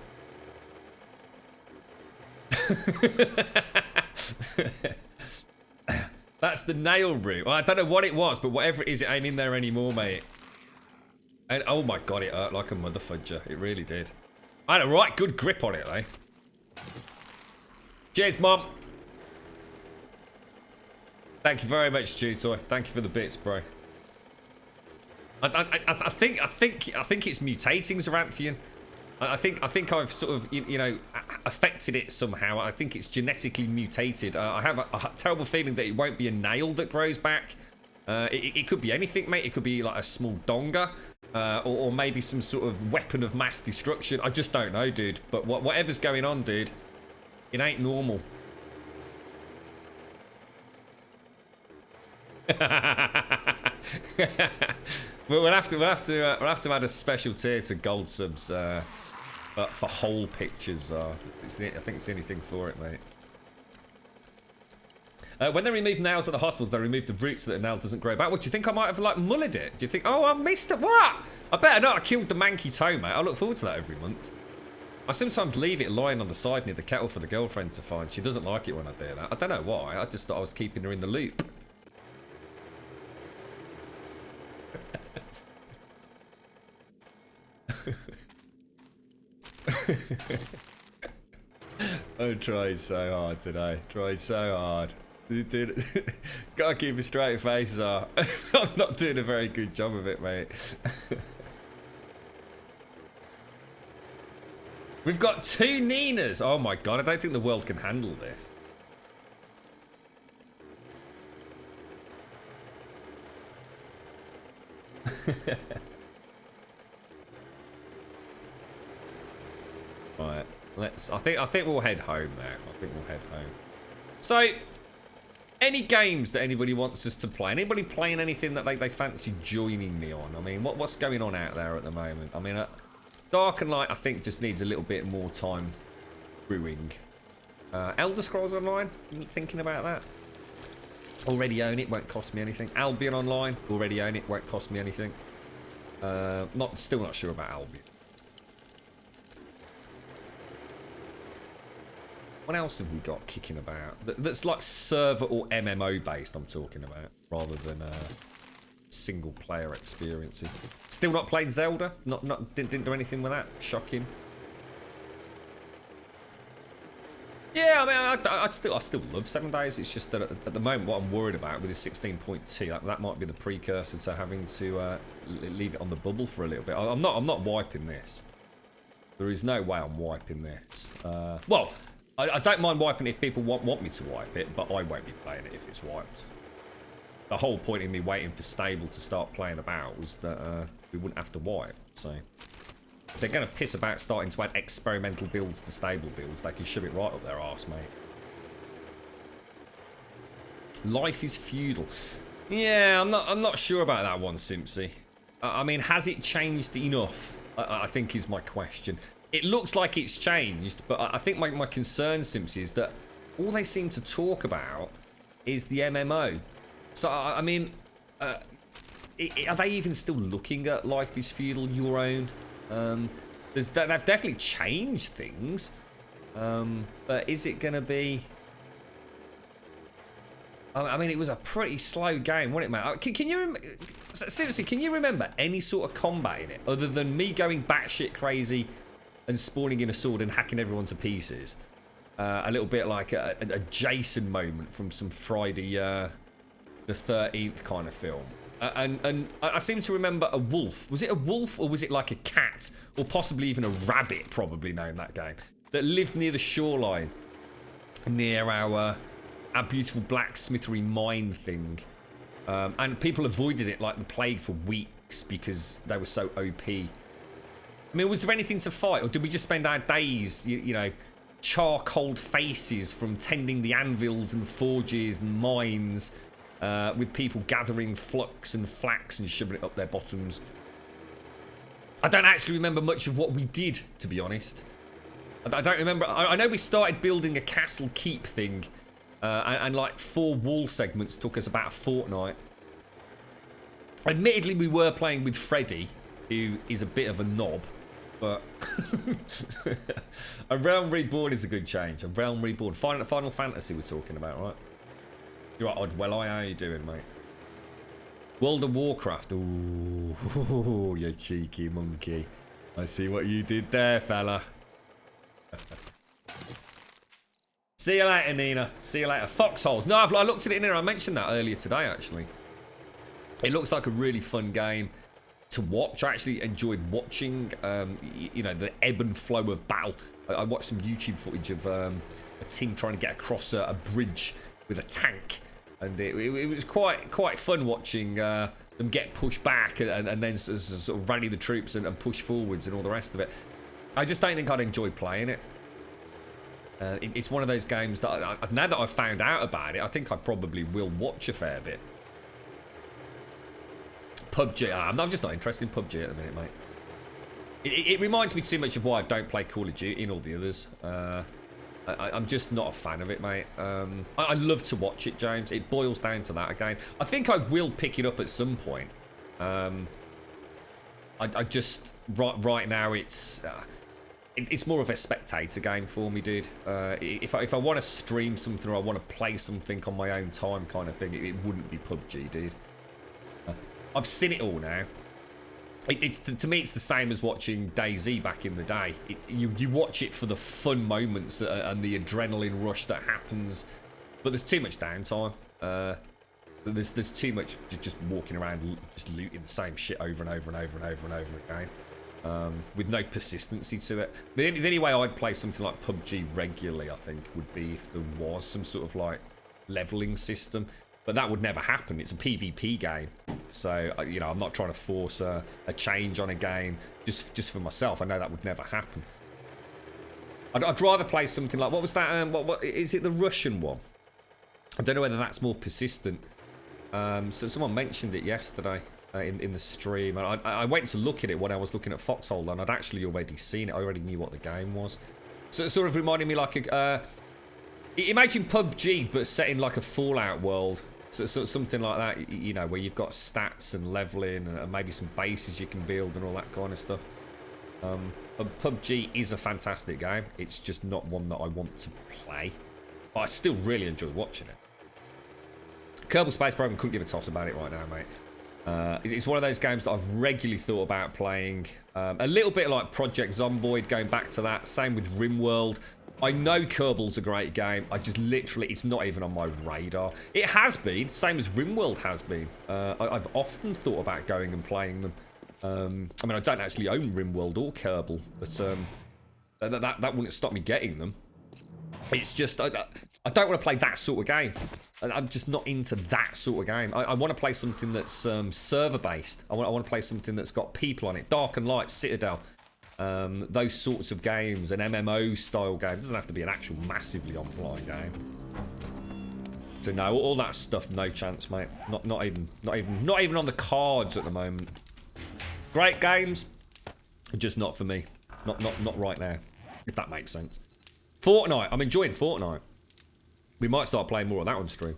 That's the nail root. Well, I don't know what it was, but whatever it is, it ain't in there anymore, mate. And oh my god, it hurt like a mother fudger. It really did. I had a right good grip on it, though. Cheers, Mom. Thank you very much, Jutoy. Thank you for the bits, bro. I think it's mutating, Zaranthian. I think I've sort of, you know, affected it somehow. I think it's genetically mutated. I have a terrible feeling that it won't be a nail that grows back. It could be anything, mate. It could be like a small donga, or maybe some sort of weapon of mass destruction. I just don't know, dude. But whatever's going on, dude, it ain't normal. We'll have to add a special tier to gold subs for whole pictures. I think it's the only thing for it, mate. When they remove nails at the hospitals, they remove the roots so that a nail doesn't grow back. What, do you think I might have like mullered it? Do you think, oh, I missed it? What? I better not. I killed the manky toe, mate. I look forward to that every month. I sometimes leave it lying on the side near the kettle for the girlfriend to find. She doesn't like it when I do that. I don't know why. I just thought I was keeping her in the loop. I'm trying so hard today. Trying so hard. Dude, gotta keep a straight face on. I'm not doing a very good job of it, mate. We've got 2 Ninas. Oh my god, I don't think the world can handle this. Right, I think we'll head home now. I think we'll head home. So, any games that anybody wants us to play? Anybody playing anything that they fancy joining me on? I mean, what's going on out there at the moment? I mean, Dark and Light, I think, just needs a little bit more time brewing. Elder Scrolls Online, thinking about that? Already own it, won't cost me anything. Albion Online, already own it, won't cost me anything. Still not sure about Albion. What else have we got kicking about? That's like server or MMO based, I'm talking about, rather than single player experiences. Still not played Zelda? Didn't do anything with that? Shocking. Yeah, I mean, I still love 7 Days. It's just that at the moment, what I'm worried about with the 16.2, that might be the precursor to having to leave it on the bubble for a little bit. I'm not wiping this. There is no way I'm wiping this. Well, I don't mind wiping it if people want me to wipe it, but I won't be playing it if it's wiped. The whole point in me waiting for Stable to start playing about was that we wouldn't have to wipe. So if they're going to piss about starting to add experimental builds to Stable builds, they can shove it right up their arse, mate. Life is feudal. Yeah, I'm not sure about that one, Simpsy. I mean, has it changed enough? I think is my question. It looks like it's changed, but I think my concern, Simpsy, is that all they seem to talk about is the MMO. So, I mean, are they even still looking at Life is Feudal, Your Own? They've definitely changed things. But is it going to be... I mean, it was a pretty slow game, wasn't it, mate? Can you... Seriously, can you remember any sort of combat in it? Other than me going batshit crazy and spawning in a sword and hacking everyone to pieces? A little bit like a Jason moment from some Friday the 13th kind of film. And I seem to remember a wolf. Was it a wolf or was it like a cat? Or possibly even a rabbit, probably known in that game. That lived near the shoreline. Near our beautiful blacksmithery mine thing. And people avoided it like the plague for weeks because they were so OP. I mean, was there anything to fight? Or did we just spend our days, you know, charcoaled faces from tending the anvils and forges and mines... with people gathering flux and flax and shoving it up their bottoms. I don't actually remember much of what we did, to be honest. I don't remember. I know we started building a castle keep thing, and like 4 wall segments took us about a fortnight. Admittedly, we were playing with Freddy, who is a bit of a knob, but A Realm Reborn is a good change. A Realm Reborn. Final Fantasy we're talking about, right? You're right, Oddwell. How are you doing, mate? World of Warcraft. Ooh, you cheeky monkey. I see what you did there, fella. See you later, Nina. See you later. Foxholes. No, I looked at it in here. I mentioned that earlier today, actually. It looks like a really fun game to watch. I actually enjoyed watching, you know, the ebb and flow of battle. I watched some YouTube footage of a team trying to get across a bridge with a tank. And it was quite fun watching them get pushed back and then sort of rally the troops and push forwards and all the rest of it. I just don't think I'd enjoy playing it. It's one of those games that, now that I've found out about it, I think I probably will watch a fair bit. PUBG, I'm just not interested in PUBG at the minute, mate. It reminds me too much of why I don't play Call of Duty and all the others. I'm just not a fan of it, mate. I love to watch it, James. It boils down to that again. I think I will pick it up at some point. I just right now it's more of a spectator game for me, dude. If I want to stream something or I want to play something on my own time, kind of thing, it wouldn't be PUBG, dude. I've seen it all now. To me, it's the same as watching DayZ back in the day. You watch it for the fun moments and the adrenaline rush that happens, but there's too much downtime. There's too much just walking around, just looting the same shit over and over and over and over and over again, with no persistency to it. The only way I'd play something like PUBG regularly, I think, would be if there was some sort of like leveling system. But that would never happen. It's a PvP game. So, you know, I'm not trying to force a change on a game just for myself. I know that would never happen. I'd rather play something like... What was that? What is it the Russian one? I don't know whether that's more persistent. So someone mentioned it yesterday in the stream. And I went to look at it when I was looking at Foxhole, and I'd actually already seen it. I already knew what the game was. So it sort of reminded me like a... imagine PUBG, but set in like a Fallout world. So something like that, you know, where you've got stats and leveling and maybe some bases you can build and all that kind of stuff. But PUBG is a fantastic game. It's just not one that I want to play. But I still really enjoy watching it. Kerbal Space Program, couldn't give a toss about it right now, mate. It's one of those games that I've regularly thought about playing. A little bit like Project Zomboid, going back to that. Same with RimWorld. I know Kerbal's a great game. I just literally, it's not even on my radar. It has been, same as RimWorld has been. I've often thought about going and playing them. I mean, I don't actually own RimWorld or Kerbal, but that wouldn't stop me getting them. It's just, I don't want to play that sort of game. I'm just not into that sort of game. I want to play something that's server-based. I want to play something that's got people on it. Dark and Light, Citadel. Those sorts of games, an MMO style game. It doesn't have to be an actual massively online game. So no, all that stuff, no chance, mate. Not even on the cards at the moment. Great games, just not for me. Not right now, if that makes sense. Fortnite, I'm enjoying Fortnite. We might start playing more of that on stream.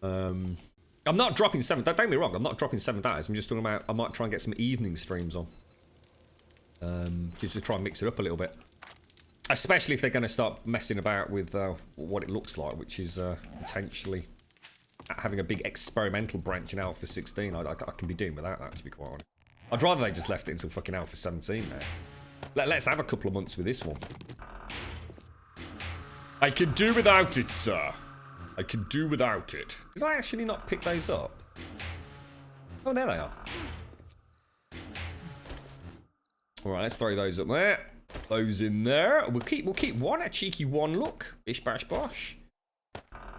I'm not dropping 7. Don't get me wrong. I'm not dropping 7 days. I'm just talking about I might try and get some evening streams on. Just to try and mix it up a little bit. Especially if they're going to start messing about with what it looks like, which is potentially having a big experimental branch in Alpha 16. I can be doing without that, to be quite honest. I'd rather they just left it until fucking Alpha 17 now. Let's have a couple of months with this one. I can do without it, sir. I can do without it. Did I actually not pick those up? Oh, there they are. Alright, let's throw those up there. Those in there. We'll keep one, a cheeky 1 look. Bish bash bosh.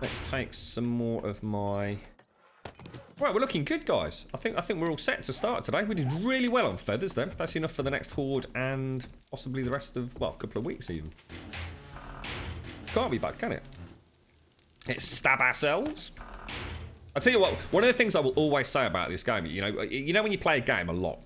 Let's take some more of my... Right, we're looking good, guys. I think we're all set to start today. We did really well on feathers then. That's enough for the next horde and possibly the rest of, well, a couple of weeks even. Can't be bad, can it? Let's stab ourselves. I'll tell you what, one of the things I will always say about this game, you know when you play a game a lot,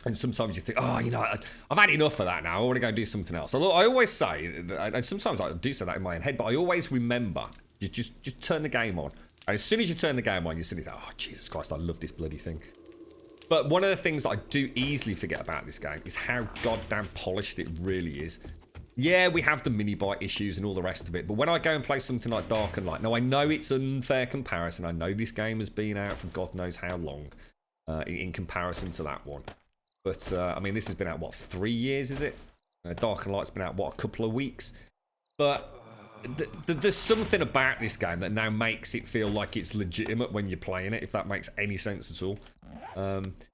and sometimes you think, oh, I've had enough of that now. I want to go and do something else. I always say, and sometimes I do say that in my own head, but I always remember, you just turn the game on. And as soon as you turn the game on, you're sitting there, oh, Jesus Christ, I love this bloody thing. But one of the things that I do easily forget about this game is how goddamn polished it really is. Yeah, we have the mini-byte issues and all the rest of it, but when I go and play something like Dark and Light, now I know it's an unfair comparison. I know this game has been out for God knows how long in comparison to that one. But, I mean, this has been out, what, 3 years, is it? Dark and Light's been out, what, a couple of weeks? But there's something about this game that now makes it feel like it's legitimate when you're playing it, if that makes any sense at all.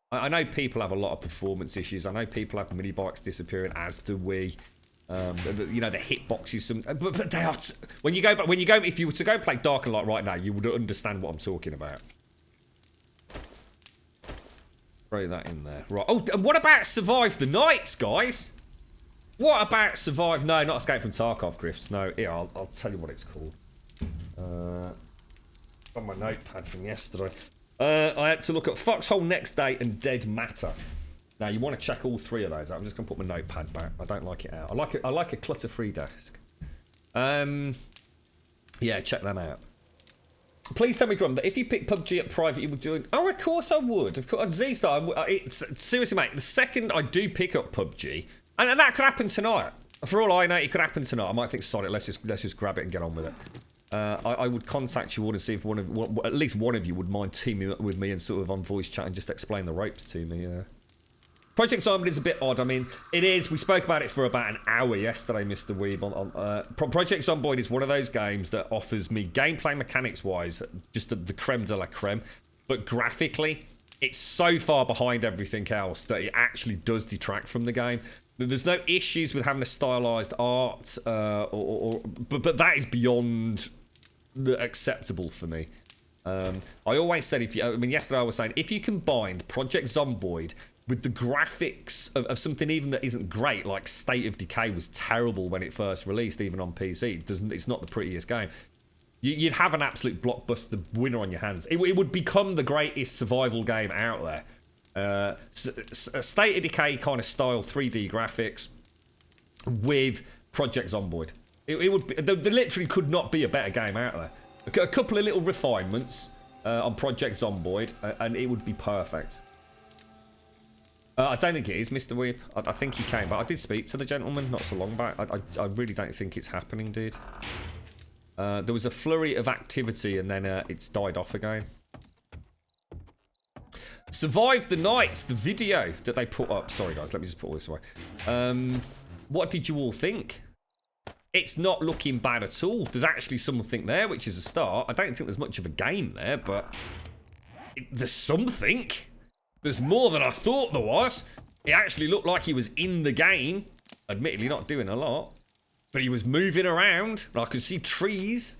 I know people have a lot of performance issues. I know people have mini-bikes disappearing, as do we. The hitboxes, but they are. When you go, if you were to go and play Dark and Light right now, you would understand what I'm talking about. Throw that in there, right? Oh, and what about Survive the Nights, guys? What about Survive? No, not Escape from Tarkov Drifts. No, here I'll tell you what it's called. On my notepad from yesterday, I had to look at Foxhole Next Day and Dead Matter. Now you want to check all 3 of those out. I'm just gonna put my notepad back. I don't like it out. I like a clutter-free desk. Yeah, check them out. Please tell me, Grum, that if you pick PUBG at private, you would do it. Oh, of course I would. Of course, Z-Star. Seriously, mate. The second I do pick up PUBG, and that could happen tonight. For all I know, it could happen tonight. I might think, sorry, let's just grab it and get on with it. I would contact you all to see if at least one of you would mind teaming up with me and sort of on voice chat and just explain the ropes to me. Project Zomboid is a bit odd. I mean, it is. We spoke about it for about an hour yesterday, Mr. Weeb. Project Zomboid is one of those games that offers me gameplay mechanics-wise just the creme de la creme. But graphically, it's so far behind everything else that it actually does detract from the game. There's no issues with having a stylized art, but that is beyond acceptable for me. I always said, yesterday I was saying, if you combined Project Zomboid with the graphics of something even that isn't great, like State of Decay was terrible when it first released, even on PC. It's not the prettiest game. You'd have an absolute blockbuster winner on your hands. It would become the greatest survival game out there. State of Decay kind of style 3D graphics with Project Zomboid. It would be, there literally could not be a better game out there. A couple of little refinements on Project Zomboid, and it would be perfect. I don't think it is, Mr. Weep. I think he came, but I did speak to the gentleman not so long back. I really don't think it's happening, dude. There was a flurry of activity, and then it's died off again. Survive the Nights, the video that they put up. Sorry, guys, let me just put all this away. What did you all think? It's not looking bad at all. There's actually something there, which is a start. I don't think there's much of a game there, but there's something. There's more than I thought there was. It actually looked like he was in the game. Admittedly not doing a lot. But he was moving around. And I could see trees.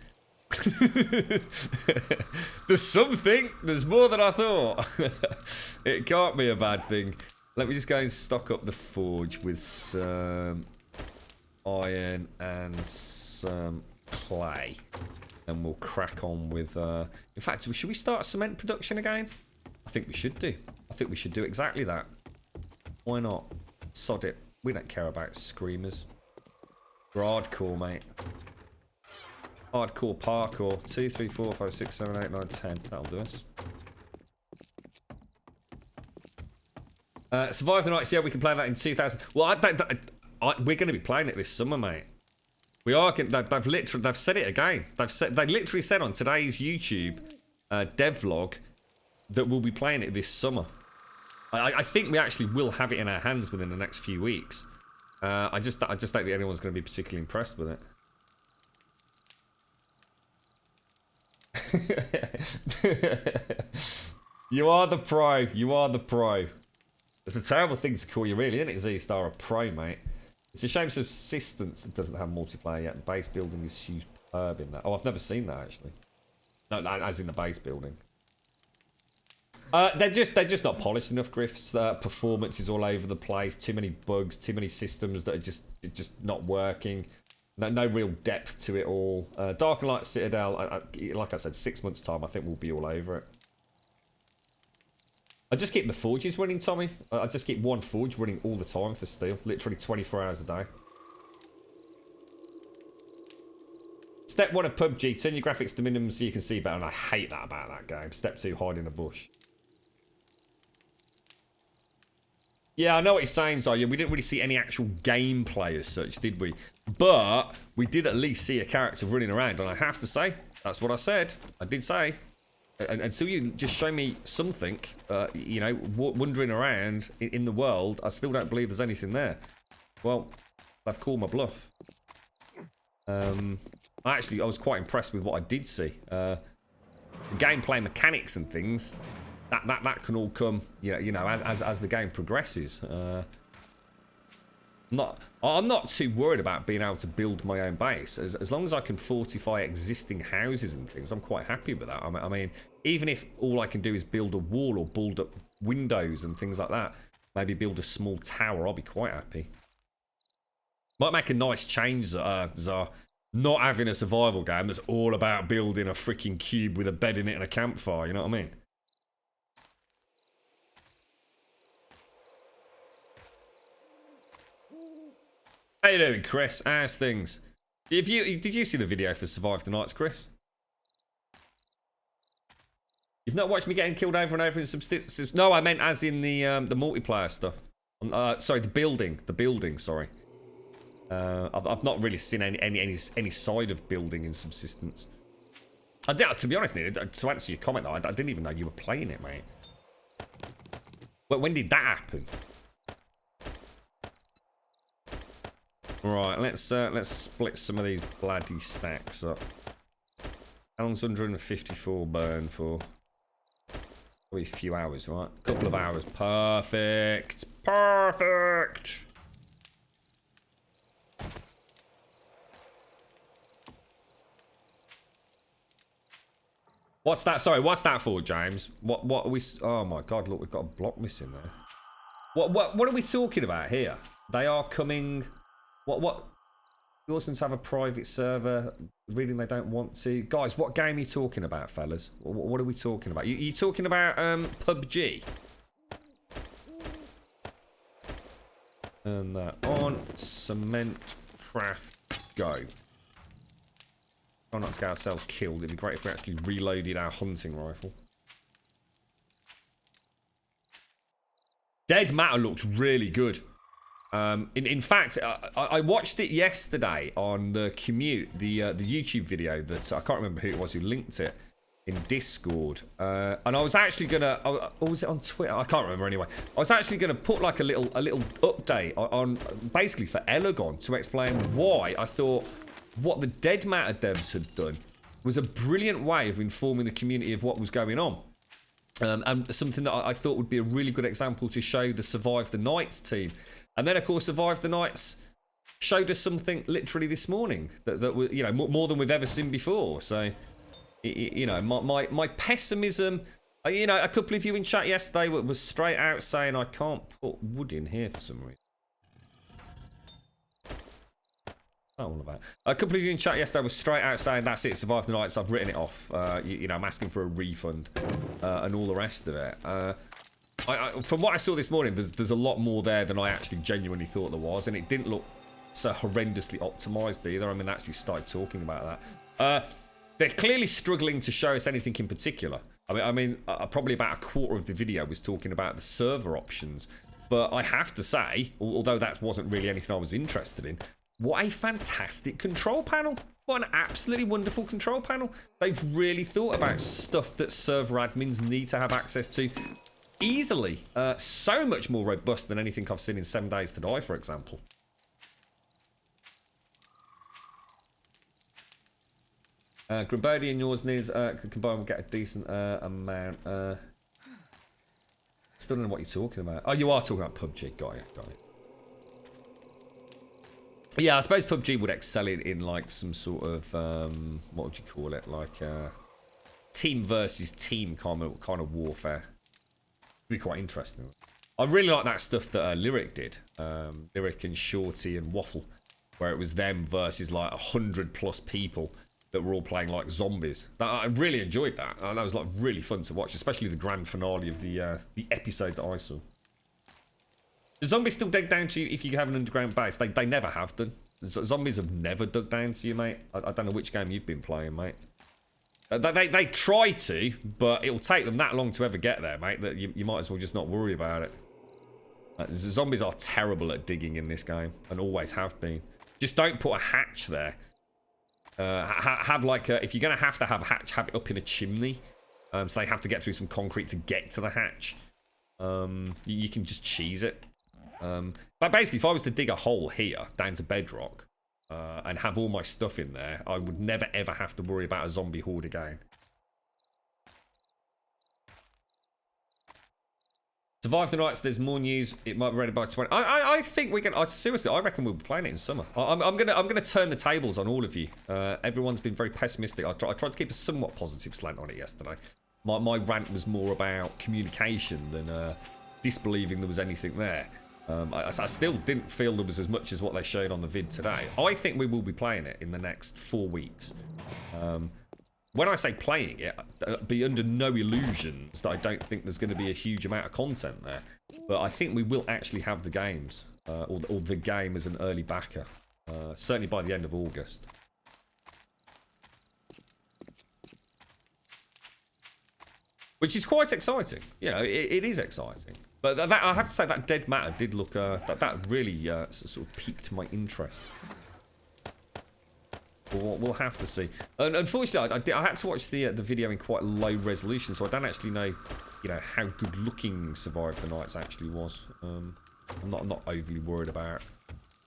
There's something. There's more than I thought. It can't be a bad thing. Let me just go and stock up the forge with some iron and some clay. And we'll crack on with... In fact, should we start cement production again? I think we should do. I think we should do exactly that. Why not? Sod it. We don't care about screamers. We're hardcore, mate. Hardcore parkour. 2, 3, 4, 5, 6, 7, 8, 9, 10. That'll do us. Survive the Nights. Yeah, we can play that in 2000. Well, we're going to be playing it this summer, mate. We are. They've said it again. They literally said on today's YouTube devlog that we'll be playing it this summer. I think we actually will have it in our hands within the next few weeks. I just don't think anyone's going to be particularly impressed with it. You are the pro. You are the pro. It's a terrible thing to call you, really, isn't it, Z-Star, a pro, mate? It's a shame Subsistence doesn't have multiplayer yet. Base building is superb in that. Oh, I've never seen that, actually. No, as in the base building. They're just not polished enough, Griff's. Performance is all over the place. Too many bugs. Too many systems that are just not working. No real depth to it all. Dark and Light Citadel, like I said, 6 months' time, I think we'll be all over it. I just keep the forges running, Tommy. I just keep one forge running all the time for steel. Literally 24 hours a day. Step 1 of PUBG. Turn your graphics to minimum so you can see better. And I hate that about that game. Step 2, hide in a bush. Yeah, I know what you're saying, Zaya. We didn't really see any actual gameplay as such, did we? But we did at least see a character running around. And I have to say, that's what I said. I did say. Until you just show me something, you know, wandering around in the world, I still don't believe there's anything there. Well, they've called my bluff. I was quite impressed with what I did see. Gameplay mechanics and things, that can all come, you know, as the game progresses. I'm not too worried about being able to build my own base. As long as I can fortify existing houses and things, I'm quite happy with that. I mean, even if all I can do is build a wall or build up windows and things like that, maybe build a small tower, I'll be quite happy. Might make a nice change, Zar. Not having a survival game that's all about building a freaking cube with a bed in it and a campfire, you know what I mean? How you doing, Chris? How's things? Did you see the video for Survive the Nights, Chris? You've not watched me getting killed over and over in subsistence? No, I meant as in the multiplayer stuff. Sorry, the building. Sorry. I've not really seen any side of building in subsistence. To be honest, to answer your comment though, I didn't even know you were playing it, mate. But when did that happen? Right, let's split some of these bloody stacks up. How long's 154 burn for? Probably a few hours, right? A couple of hours. Perfect. Perfect. What's that? Sorry, what's that for, James? What are we? Oh my God! Look, we've got a block missing there. What are we talking about here? They are coming. What? You also have a private server. Reading they don't want to. Guys, what game are you talking about, fellas? What are we talking about? You talking about PUBG? Turn that on. Cement craft go. Try not to get ourselves killed. It'd be great if we actually reloaded our hunting rifle. Dead Matter looked really good. In fact, I watched it yesterday on the commute, the YouTube video that I can't remember who it was who linked it in Discord, and I was actually gonna, or was it on Twitter? I can't remember anyway. I was actually gonna put like a little update on basically for Elagon to explain why I thought what the Dead Matter devs had done was a brilliant way of informing the community of what was going on. And something that I thought would be a really good example to show the Survive the Nights team. And then, of course, Survive the Nights showed us something literally this morning that you know, more than we've ever seen before. So, you know, my pessimism. You know, a couple of you in chat yesterday was straight out saying I can't put wood in here for some reason. All about. A couple of you in chat yesterday was straight out saying that's it, Survive the Nights, I've written it off. You know, I'm asking for a refund and all the rest of it. From what I saw this morning, there's a lot more there than I actually genuinely thought there was, and it didn't look so horrendously optimised either. I mean, I actually started talking about that. They're clearly struggling to show us anything in particular. Probably about a quarter of the video was talking about the server options. But I have to say, although that wasn't really anything I was interested in, what a fantastic control panel. What an absolutely wonderful control panel. They've really thought about stuff that server admins need to have access to easily. So much more robust than anything I've seen in 7 Days to Die, for example. Grumbul and yours needs combine will get a decent amount. Still don't know what you're talking about. Oh, you are talking about PUBG. Got it. Yeah, I suppose PUBG would excel in like some sort of what would you call it? Like team versus team kind of warfare. Be quite interesting. I really like that stuff that Lyric did. Lyric and Shorty and Waffle, where it was them versus like 100+ people that were all playing like zombies. I really enjoyed that. That was like really fun to watch, especially the grand finale of the episode that I saw. The zombies still dig down to you if you have an underground base. They never have done. Zombies have never dug down to you, mate. I don't know which game you've been playing, mate. They try to, but it'll take them that long to ever get there, mate, that you might as well just not worry about it. Zombies are terrible at digging in this game, and always have been. Just don't put a hatch there. Have like if you're gonna have to have a hatch, have it up in a chimney, so they have to get through some concrete to get to the hatch. You can just cheese it. But basically, if I was to dig a hole here down to bedrock and have all my stuff in there, I would never ever have to worry about a zombie horde again. Survive the nights. There's more news. It might be ready by 20. I think we're gonna. Seriously, I reckon we'll be playing it in summer. I'm gonna turn the tables on all of you. Everyone's been very pessimistic. I tried to keep a somewhat positive slant on it yesterday. My rant was more about communication than disbelieving there was anything there. I still didn't feel there was as much as what they showed on the vid today. I think we will be playing it in the next 4 weeks. When I say playing it, be under no illusions that I don't think there's going to be a huge amount of content there. But I think we will actually have the games, or the game as an early backer. Certainly by the end of August. Which is quite exciting. You know, it is exciting. But that, I have to say, that Dead Matter did look, that really sort of piqued my interest. We'll have to see. And unfortunately, I had to watch the video in quite low resolution, so I don't actually know, how good looking Survive the Nights actually was. I'm not overly worried about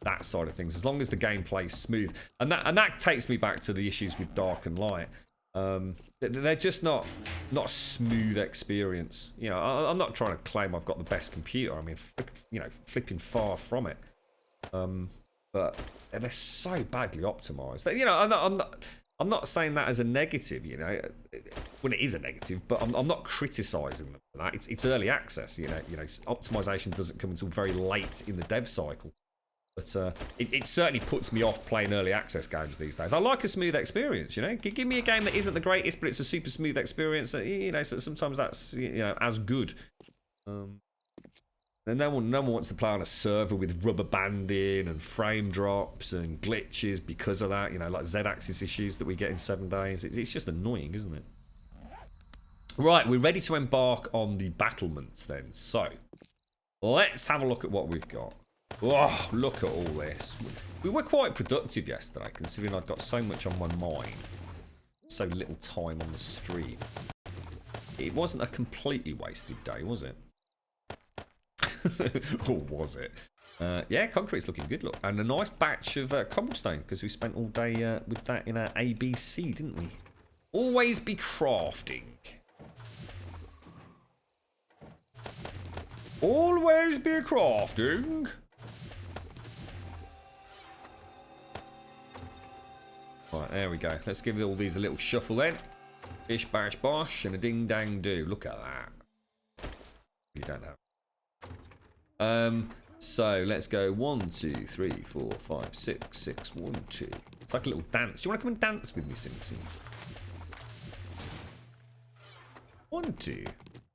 that side of things, as long as the gameplay is smooth. And that takes me back to the issues with Dark and Light. They're just not a smooth experience. I'm not trying to claim I've got the best computer. I mean, flipping far from it. But they're so badly optimized. I'm not saying that as a negative. When it is a negative, but I'm not criticizing them for that. It's early access. Optimization doesn't come until very late in the dev cycle. But it certainly puts me off playing early access games these days. I like a smooth experience, Give me a game that isn't the greatest, but it's a super smooth experience. So sometimes that's, as good. And no one wants to play on a server with rubber banding and frame drops and glitches because of that, like Z-axis issues that we get in 7 days. It's just annoying, isn't it? Right, we're ready to embark on the battlements then. So, let's have a look at what we've got. Oh, look at all this. We were quite productive yesterday, considering I'd got so much on my mind. So little time on the stream. It wasn't a completely wasted day, was it? Or was it? Yeah, concrete's looking good, look. And a nice batch of cobblestone, because we spent all day with that in our ABC, didn't we? Always be crafting. Always be crafting. Right, there we go. Let's give all these a little shuffle then. Bish, bash, bosh, and a ding, dang, do. Look at that. You don't have. So let's go 1, 2, 3, 4, 5, 6, 6, 1, 2. It's like a little dance. Do you want to come and dance with me, Simpson? 1, 2,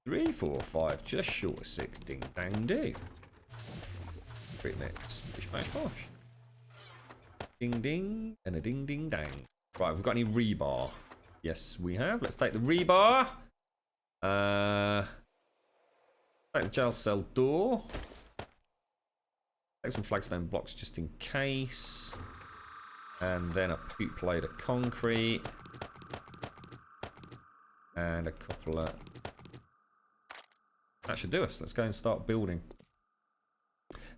3, 4, 5, just short of 6. Ding, dang, do. Great mix. Bish, bash, bosh. Ding, ding, and a ding, ding, dang. Right, we've got any rebar? Yes, we have. Let's take the rebar. Take the jail cell door. Take some flagstone blocks just in case. And then a poop load of concrete. And a couple of... That should do us. Let's go and start building.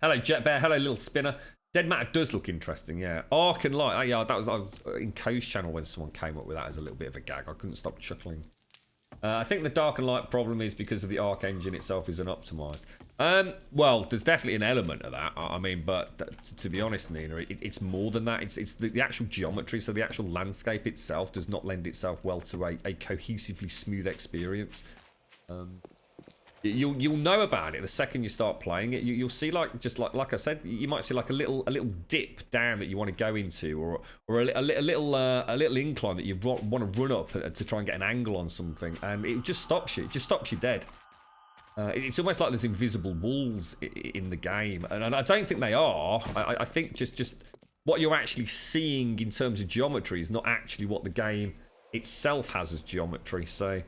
Hello, Jet Bear. Hello, Little Spinner. Dead Matter does look interesting, yeah. Arc and Light. Oh, yeah, I was in Co's channel when someone came up with that as a little bit of a gag. I couldn't stop chuckling. I think the Dark and Light problem is because of the Arc engine itself isn't optimized. Well, there's definitely an element of that. I mean, but to be honest, Nina, it's more than that. It's the actual geometry, so the actual landscape itself does not lend itself well to a cohesively smooth experience. You'll know about it the second you start playing it. You'll see like I said, you might see like a little dip down that you want to go into, or a little incline that you want to run up to try and get an angle on something, and it just stops you. It just stops you dead. It's almost like there's invisible walls in the game, and I don't think they are. I think just what you're actually seeing in terms of geometry is not actually what the game itself has as geometry. So.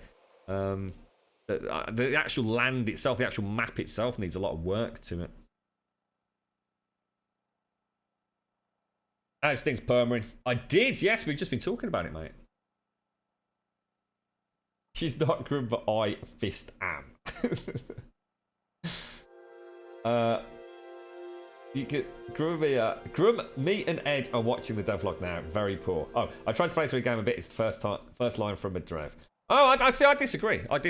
The actual land itself, the actual map itself needs a lot of work to it. How's things, Permarin? I did, yes, we've just been talking about it, mate. She's not Grum, but I fist am. You could Grum, me and Ed are watching the devlog now. Very poor. Oh, I tried to play through the game a bit. It's the first line from a drev. Oh, I see. I disagree. I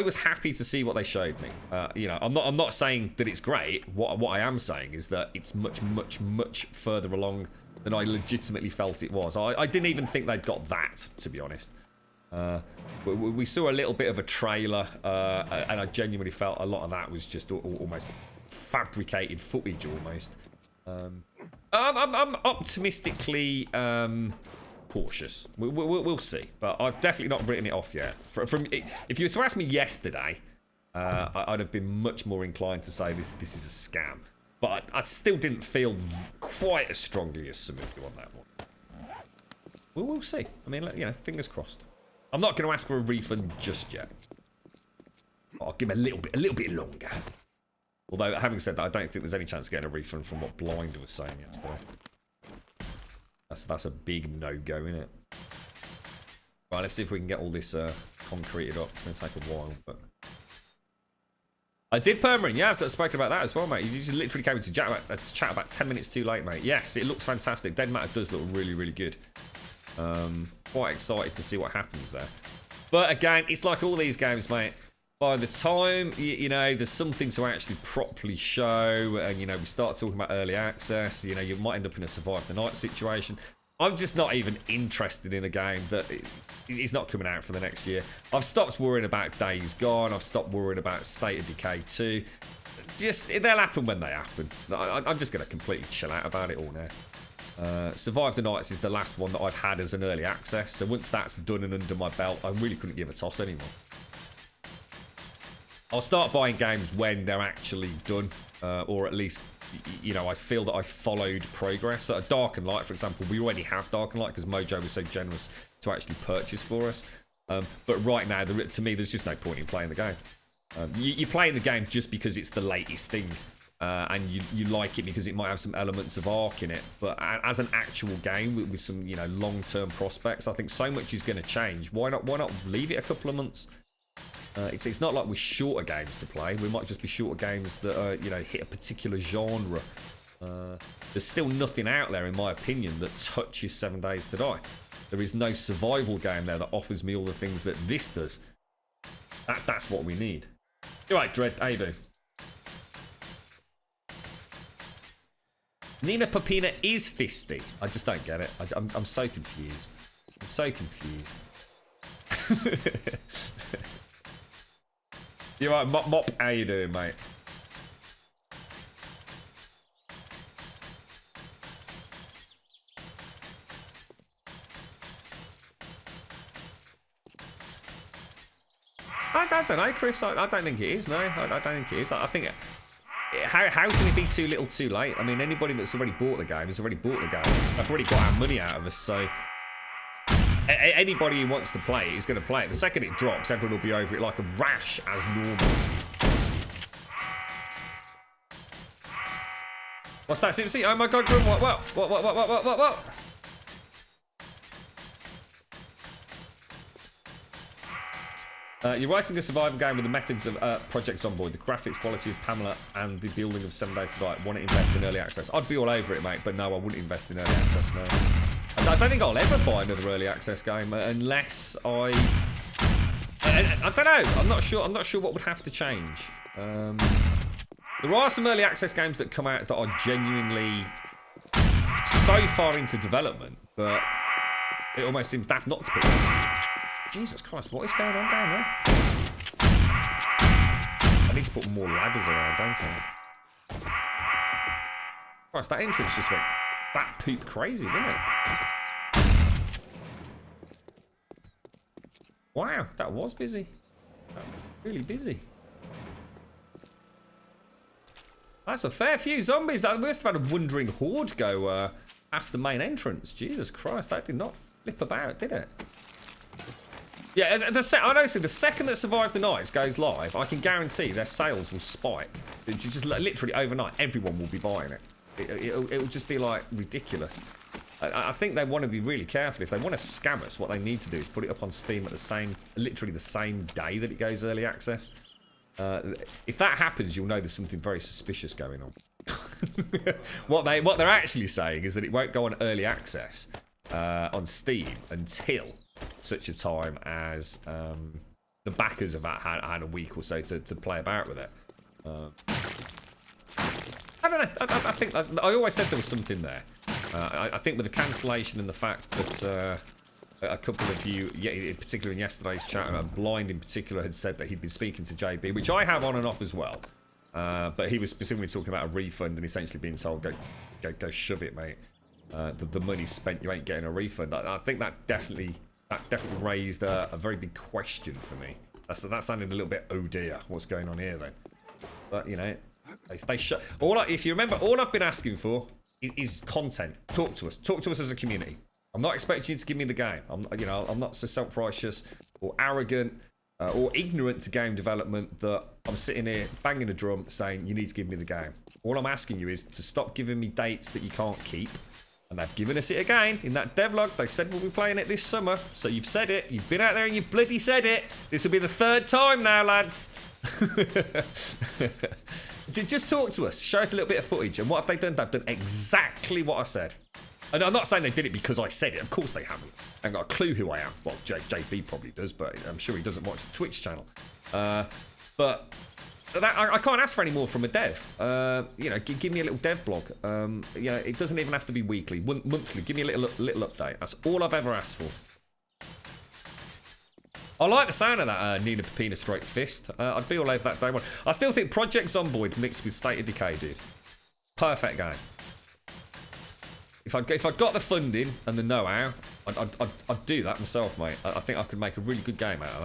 was happy to see what they showed me. You know, I'm not saying that it's great. What I am saying is that it's much further along than I legitimately felt it was. I didn't even think they'd got that, to be honest. We saw a little bit of a trailer, and I genuinely felt a lot of that was just almost fabricated footage, almost. I'm optimistically cautious. We'll see, but I've definitely not written it off yet. If you were to ask me yesterday, I'd have been much more inclined to say this is a scam. But I still didn't feel quite as strongly as some of you on that one. We'll see. I mean, you know, fingers crossed. I'm not going to ask for a refund just yet. I'll give him a little bit longer. Although, having said that, I don't think there's any chance of getting a refund from what Blind was saying yesterday. That's a big no-go, innit? Right, let's see if we can get all this concreted up. It's going to take a while, but... I did Permarin, yeah, I've spoken about that as well, mate. You just literally came to chat about 10 minutes too late, mate. Yes, it looks fantastic. Dead Matter does look really, really good. Quite excited to see what happens there. But again, it's like all these games, mate. By the time, you know, there's something to actually properly show, and, you know, we start talking about early access, you know, you might end up in a survive the night situation. I'm just not even interested in a game that is not coming out for the next year. I've stopped worrying about Days Gone. I've stopped worrying about State of Decay 2. Just, they'll happen when they happen. I'm just going to completely chill out about it all now. Survive the Nights is the last one that I've had as an early access, so once that's done and under my belt, I really couldn't give a toss anymore. I'll start buying games when they're actually done, or at least, you know, I feel that I followed progress. Dark and Light, for example, we already have Dark and Light because Mojo was so generous to actually purchase for us. But right now, to me, there's just no point in playing the game. You're playing the game just because it's the latest thing, and you like it because it might have some elements of Arc in it. But as an actual game with some, you know, long-term prospects, I think so much is going to change. Why not leave it a couple of months? It's not like we're shorter games to play. We might just be shorter games that you know, hit a particular genre. There's still nothing out there, in my opinion, that touches 7 Days to Die. There is no survival game there that offers me all the things that this does. That's what we need. All right, Dread, how you doing? Nina Papina is fisty. I just don't get it. I'm so confused. I'm so confused. You right, Mop, how you doing, mate? I don't know, Chris. I don't think it is. No, I don't think it is. I think How can it be too little too late? I mean, anybody that's already bought the game has already bought the game. They've already got our money out of us, so... Anybody who wants to play it is going to play it. The second it drops, everyone will be over it like a rash as normal. What's that, Simpsy? Oh my god, Grumbul, what? You're writing a survival game with the methods of Project Zomboid, the graphics quality of Pamela, and the building of 7 Days to Die. Want to invest in early access? I'd be all over it, mate, but no, I wouldn't invest in early access, no. I don't think I'll ever buy another early access game unless I don't know. I'm not sure what would have to change. There are some early access games that come out that are genuinely so far into development that it almost seems daft not to pick them. Jesus Christ, what is going on down there? I need to put more ladders around, don't I? Christ, that entrance just went bat poop crazy, didn't it? Wow, that was busy. That was really busy. That's a fair few zombies. That must have had a wandering horde go past the main entrance. Jesus Christ, that did not flip about, did it? Yeah, I know. So the second that Survive the Nights goes live, I can guarantee their sales will spike. Just literally overnight, everyone will be buying it. It'll just be like ridiculous. I think they want to be really careful. If they want to scam us, what they need to do is put it up on Steam at literally the same day that it goes early access. If that happens, you'll know there's something very suspicious going on. What they're actually saying is that it won't go on early access on Steam until such a time as the backers of that had a week or so to play about with it. I don't know. I think I always said there was something there. I think with the cancellation and the fact that a couple of you, in particular in yesterday's chat, Blind in particular had said that he'd been speaking to JB, which I have on and off as well. But he was specifically talking about a refund and essentially being told, go shove it, mate. The money's spent, you ain't getting a refund. I think that definitely raised a very big question for me. That sounded a little bit, oh dear, what's going on here then? But you know, if you remember, all I've been asking for is content. Talk to us as a community. I'm not expecting you to give me the game. I'm not so self-righteous or arrogant or ignorant to game development that I'm sitting here banging a drum saying you need to give me the game. All I'm asking you is to stop giving me dates that you can't keep. And they've given us it again in that devlog. They said we'll be playing it this summer. So you've said it. You've been out there and you bloody said it. This will be the 3rd time now, lads. Just talk to us. Show us a little bit of footage. And what have they done? They've done exactly what I said. And I'm not saying they did it because I said it. Of course they haven't. I haven't got a clue who I am. Well, JB probably does, but I'm sure he doesn't watch the Twitch channel. But I can't ask for any more from a dev. Give me a little dev blog. It doesn't even have to be weekly, monthly. Give me a little update. That's all I've ever asked for. I like the sound of that Nina Pepina Straight Fist. I'd be all over that day one. I still think Project Zomboid mixed with State of Decay, dude. Perfect game. If I'd got the funding and the know-how, I'd do that myself, mate. I think I could make a really good game out of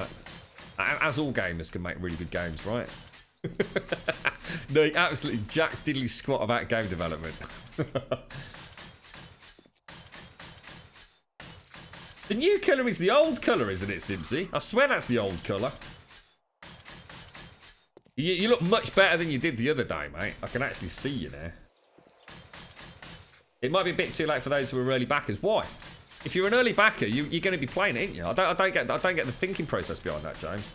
that. As all gamers can make really good games, right? No, absolutely jack diddly squat about game development. The new colour is the old colour, isn't it, Simpsy? I swear that's the old colour. You look much better than you did the other day, mate. I can actually see you now. It might be a bit too late for those who are early backers. Why? If you're an early backer, you're going to be playing it, ain't you? I don't get the thinking process behind that, James.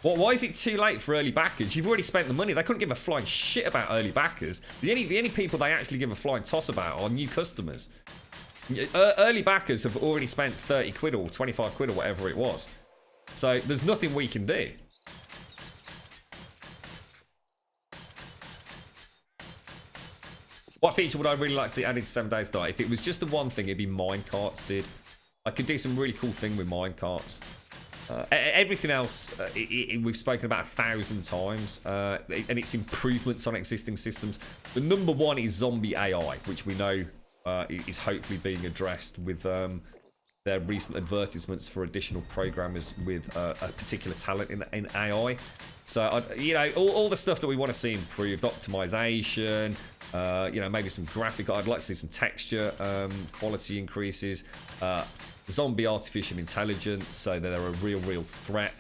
Why is it too late for early backers? You've already spent the money. They couldn't give a flying shit about early backers. The only people they actually give a flying toss about are new customers. Early backers have already spent 30 quid or 25 quid or whatever it was. So there's nothing we can do. What feature would I really like to see added to 7 Days to Die? If it was just the one thing, it'd be minecarts, dude. I could do some really cool thing with minecarts. Everything else, we've spoken about 1,000 times, and it's improvements on existing systems. The number one is zombie AI, which we know is hopefully being addressed with their recent advertisements for additional programmers with a particular talent in AI. So, you know, all the stuff that we want to see improved, optimization, you know, maybe some graphic. I'd like to see some texture quality increases, zombie artificial intelligence, so that they're a real threat.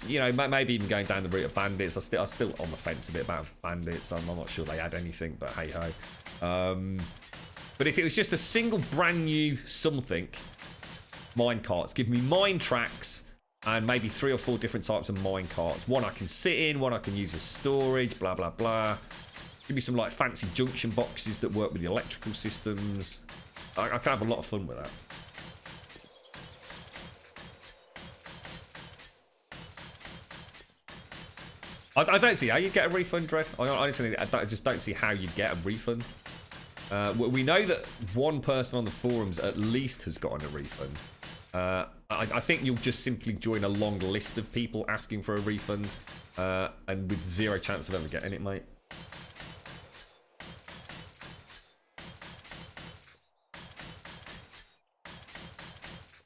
You know, maybe even going down the route of bandits. I'm still on the fence a bit about bandits. I'm not sure they add anything, but hey ho. But if it was just a single brand new something, minecarts, give me mine tracks and maybe 3 or 4 different types of minecarts. One I can sit in, one I can use as storage, blah blah blah. Give me some like fancy junction boxes that work with the electrical systems. I can have a lot of fun with that. I don't see how you get a refund, Dread. Honestly, I just don't see how you get a refund. We know that one person on the forums at least has gotten a refund. I think you'll just simply join a long list of people asking for a refund, and with 0 chance of ever getting it, mate.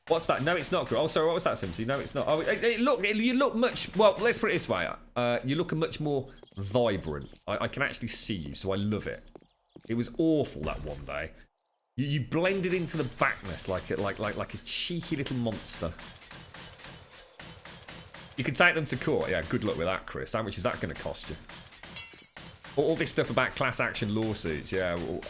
What's that? No, it's not. Oh, sorry, what was that, Simpsy? No, it's not. Oh, you look much... Well, let's put it this way. You look much more vibrant. I can actually see you, so I love it. It was awful that one day. You blended into the backness like a cheeky little monster. You can take them to court. Yeah, good luck with that, Chris. How much is that going to cost you? All this stuff about class action lawsuits. Yeah, well,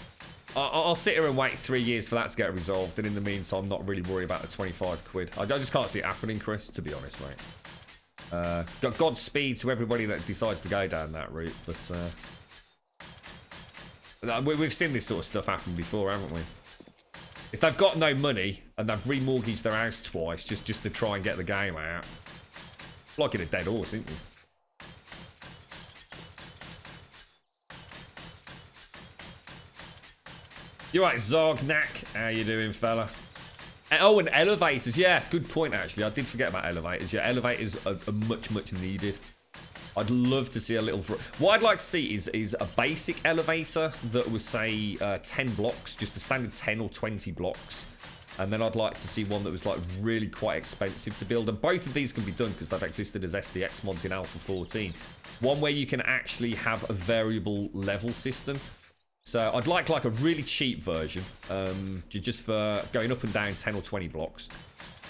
I'll sit here and wait 3 years for that to get resolved, and in the meantime, I'm not really worried about the 25 quid. I just can't see it happening, Chris, to be honest, mate. Godspeed to everybody that decides to go down that route, but we've seen this sort of stuff happen before, haven't we? If they've got no money and they've remortgaged their house twice just to try and get the game out, flogging a dead horse, isn't it? You're right, Zognak. How you doing, fella? Oh, and elevators. Yeah, good point, actually. I did forget about elevators. Yeah, elevators are much needed. I'd love to see a little... What I'd like to see is a basic elevator that was, say, 10 blocks, just a standard 10 or 20 blocks. And then I'd like to see one that was, like, really quite expensive to build. And both of these can be done because they've existed as SDX mods in Alpha 14. One where you can actually have a variable level system. So I'd like a really cheap version, just for going up and down 10 or 20 blocks.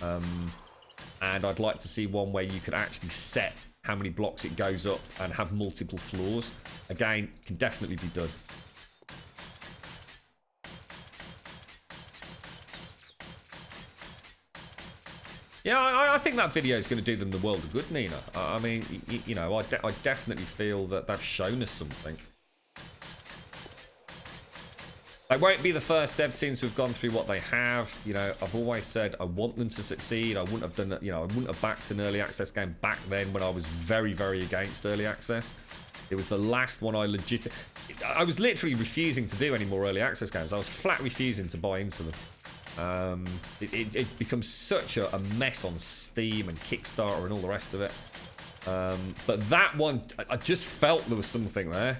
And I'd like to see one where you could actually set how many blocks it goes up and have multiple floors. Again, can definitely be done. Yeah, I think that video is going to do them the world of good, Nina. I mean, you know, I definitely feel that they've shown us something. They won't be the first dev teams who've gone through what they have. You know, I've always said I want them to succeed. I wouldn't have done, you know, I wouldn't have backed an early access game back then when I was very against early access. It was the last one I was literally refusing to do any more early access games. I was flat refusing to buy into them. It becomes such a mess on Steam and Kickstarter and all the rest of it. But that one, I just felt there was something there.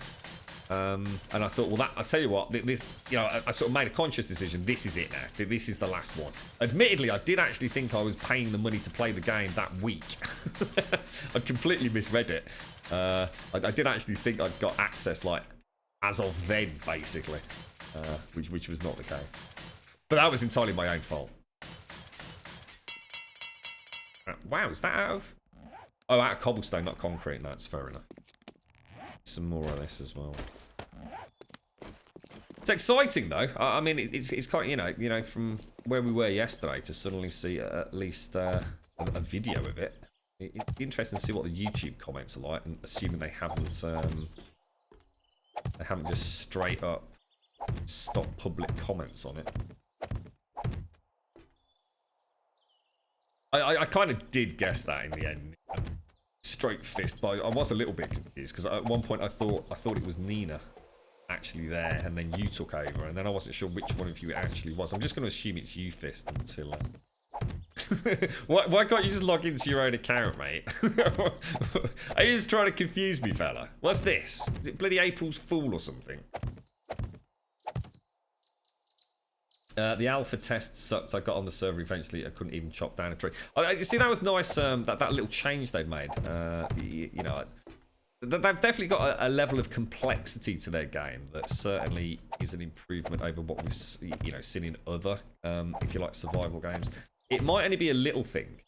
And I thought, well, I'll tell you what, this, you know, I sort of made a conscious decision. This is it now. This is the last one. Admittedly, I did actually think I was paying the money to play the game that week. I completely misread it. I did actually think I'd got access, like, as of then, basically, which was not the case. But that was entirely my own fault. Wow, is that out of... Oh, out of cobblestone, not concrete. That's fair enough. Some more of this as well. It's exciting though. I mean, it's quite, you know, from where we were yesterday to suddenly see at least a video of it. It'd be interesting to see what the YouTube comments are like, and assuming they haven't just straight up stopped public comments on it. I kind of did guess that in the end. Stroke fist, but I was a little bit confused because at one point I thought it was Nina actually there, and then you took over, and then I wasn't sure which one of you it actually was. I'm just going to assume it's you, Fist, until why can't you just log into your own account, mate? Are you just trying to confuse me, fella? What's this? Is it bloody April's Fool or something? The alpha test sucked. I got on the server eventually. I couldn't even chop down a tree. You see, that was nice. That little change they'd made. You know, they've definitely got a level of complexity to their game that certainly is an improvement over what we've seen in other, if you like, survival games. It might only be a little thing,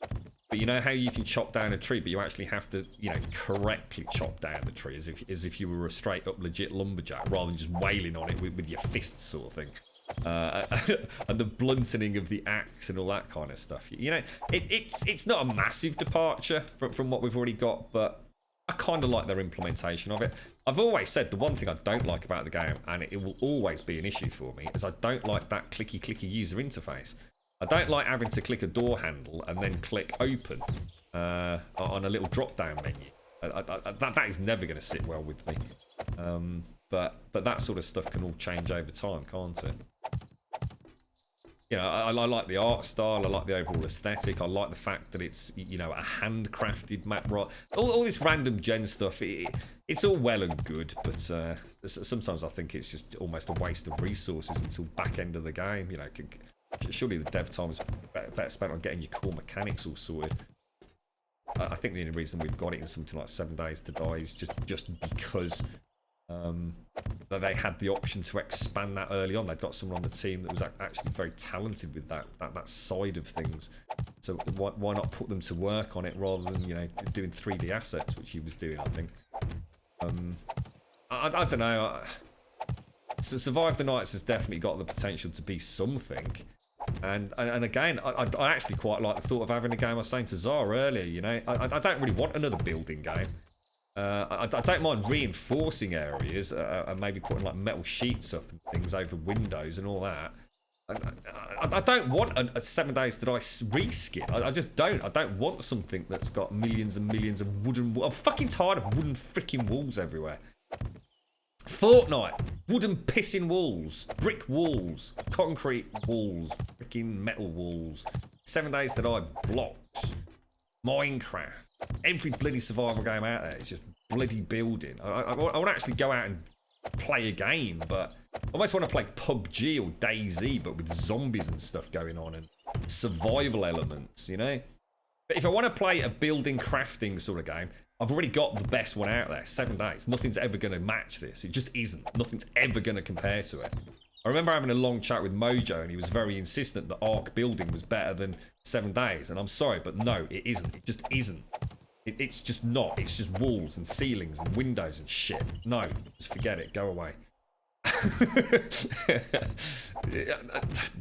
but you know how you can chop down a tree, but you actually have to, correctly chop down the tree as if you were a straight up legit lumberjack, rather than just wailing on it with your fists, sort of thing. And the blunting of the axe and all that kind of stuff. It's not a massive departure from what we've already got, but I kind of like their implementation of it. I've always said the one thing I don't like about the game, and it will always be an issue for me, is I don't like that clicky user interface. I don't like having to click a door handle and then click open on a little drop down menu. That is never going to sit well with me. But that sort of stuff can all change over time, can't it? I like the art style. I like the overall aesthetic. I like the fact that it's a handcrafted map. All this random gen stuff. It's all well and good, but sometimes I think it's just almost a waste of resources until back end of the game. Surely the dev time is better spent on getting your core mechanics all sorted. I think the only reason we've got it in something like 7 Days to Die is just because that they had the option to expand that early on. They'd got someone on the team that was actually very talented with that side of things. So why not put them to work on it rather than doing 3D assets, which he was doing, I think. I don't know. So Survive the Nights has definitely got the potential to be something. And again, I actually quite like the thought of having a game. I was saying to Zara earlier, I don't really want another building game. I don't mind reinforcing areas and maybe putting like metal sheets up and things over windows and all that. I don't want a 7 Days to Die reskin. I just don't. I don't want something that's got millions and millions of wooden. I'm fucking tired of wooden freaking walls everywhere. Fortnite, wooden pissing walls, brick walls, concrete walls, freaking metal walls, 7 Days to Die blocks, Minecraft. Every bloody survival game out there is just bloody building. I want to actually go out and play a game, but I almost want to play PUBG or DayZ, but with zombies and stuff going on and survival elements, But if I want to play a building crafting sort of game, I've already got the best one out there, 7 Days. Nothing's ever going to match this. It just isn't. Nothing's ever going to compare to it. I remember having a long chat with Mojo, and he was very insistent that Ark Building was better than 7 Days. And I'm sorry, but no, it isn't. It just isn't. It's just not. It's just walls and ceilings and windows and shit. No, just forget it. Go away. I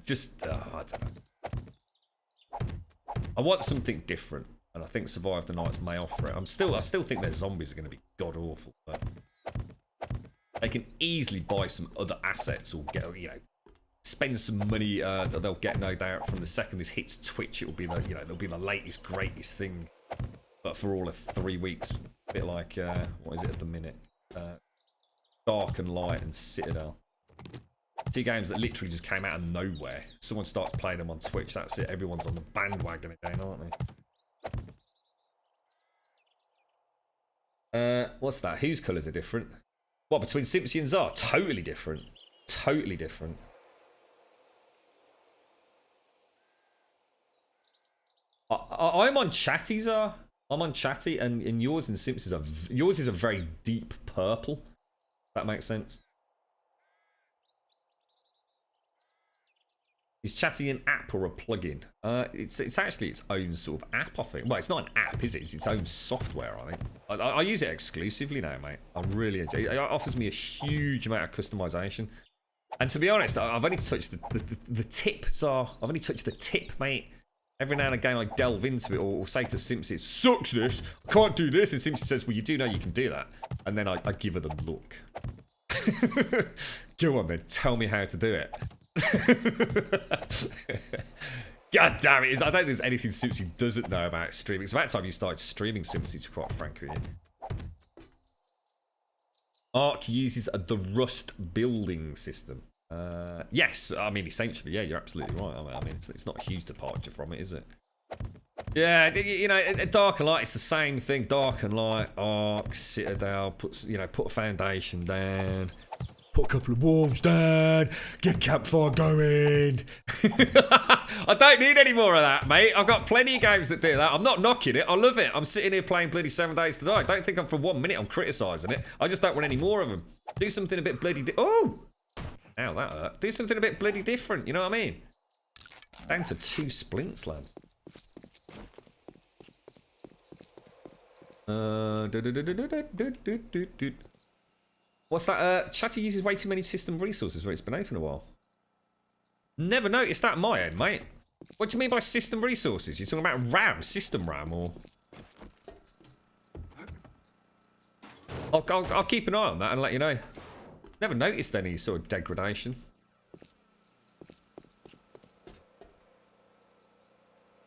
don't know. I want something different. And I think Survive the Nights may offer it. I still think their zombies are going to be god awful, but they can easily buy some other assets or get, spend some money that they'll get no doubt from the second this hits Twitch. It'll be they'll be the latest greatest thing, but for all of 3 weeks, a bit like what is it at the minute? Dark and Light and Citadel. 2 games that literally just came out of nowhere. Someone starts playing them on Twitch. That's it. Everyone's on the bandwagon again, aren't they? What's that? Whose colours are different? What, between Simpsy and Zar? Totally different. Totally different. I'm on Chatty, Zar. I'm on Chatty, and yours and yours is a very deep purple. That makes sense. Is Chatty an app or a plugin? It's actually its own sort of app, I think. Well, it's not an app, is it? It's its own software, I think. I use it exclusively now, mate. I really enjoy it. It offers me a huge amount of customization. And to be honest, I've only touched the tip, so I've only touched the tip, mate. Every now and again, I delve into it or say to Simpsy, it sucks this, I can't do this. And Simpsy says, well, you do know you can do that. And then I give her the look. Go on then, tell me how to do it. God damn it! I don't think there's anything Simpsy doesn't know about streaming. It's about time you started streaming, Simpsy, to be quite frank with you. Ark uses the Rust building system. Yes, I mean, essentially, yeah, you're absolutely right. I mean, it's not a huge departure from it, is it? Yeah, Dark and Light, it's the same thing. Dark and Light, Ark, Citadel, put a foundation down. Put a couple of wolves down, get campfire going. I don't need any more of that, mate. I've got plenty of games that do that. I'm not knocking it. I love it. I'm sitting here playing bloody 7 Days to Die. Don't think I'm for 1 minute I'm criticising it. I just don't want any more of them. Do something a bit bloody... Oh! Ow, that hurt. Do something a bit bloody different, you know what I mean? Down to 2 splints, lads. What's that? Chatty uses way too many system resources when it's been open a while. Never noticed that on my end, mate. What do you mean by system resources? You're talking about RAM, system RAM, or... I'll keep an eye on that and let you know. Never noticed any sort of degradation.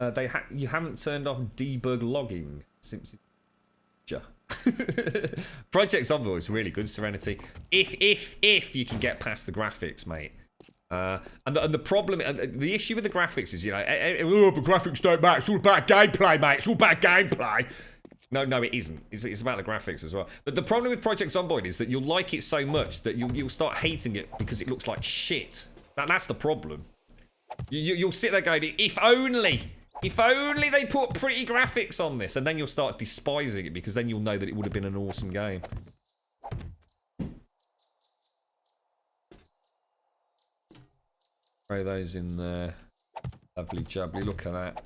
You haven't turned off debug logging since... Project Zomboid is really good, Serenity. If you can get past the graphics, mate. And the problem, the issue with the graphics is, you know, the graphics don't matter. It's all about gameplay, mate. It's all about gameplay. No, it isn't. It's about the graphics as well. But the problem with Project Zomboid is that you'll like it so much that you'll start hating it because it looks like shit. That's the problem. You'll sit there going, if only they put pretty graphics on this, and then you'll start despising it because then you'll know that it would have been an awesome game. Throw those in there. Lovely jubbly. Look at that.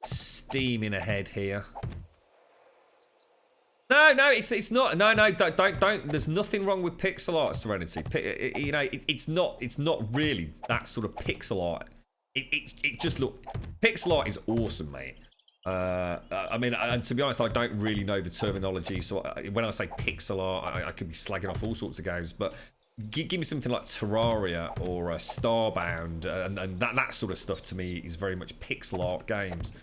Steaming ahead here. No, it's not. No, don't. There's nothing wrong with pixel art, Serenity. You know, it's not really that sort of pixel art. It just look. Pixel art is awesome, mate. I mean, and to be honest, I don't really know the terminology. So when I say pixel art, I could be slagging off all sorts of games. But give me something like Terraria or Starbound, and that sort of stuff to me is very much pixel art games.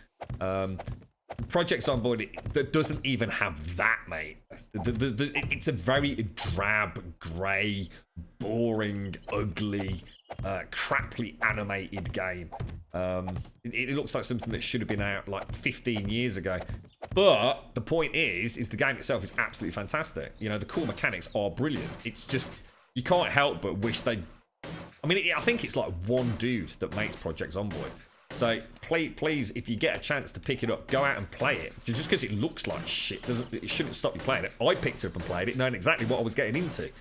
Project Zomboid that doesn't even have that, mate. It's a very drab, grey, boring, ugly, craply animated game. It looks like something that should have been out like 15 years ago. But the point is the game itself is absolutely fantastic. You know, the core mechanics are brilliant. It's just, you can't help but wish they... I mean, I think it's like one dude that makes Project Zomboid. So please, if you get a chance to pick it up, go out and play it. Just because it looks like shit, it shouldn't stop you playing it. I picked it up and played it, knowing exactly what I was getting into.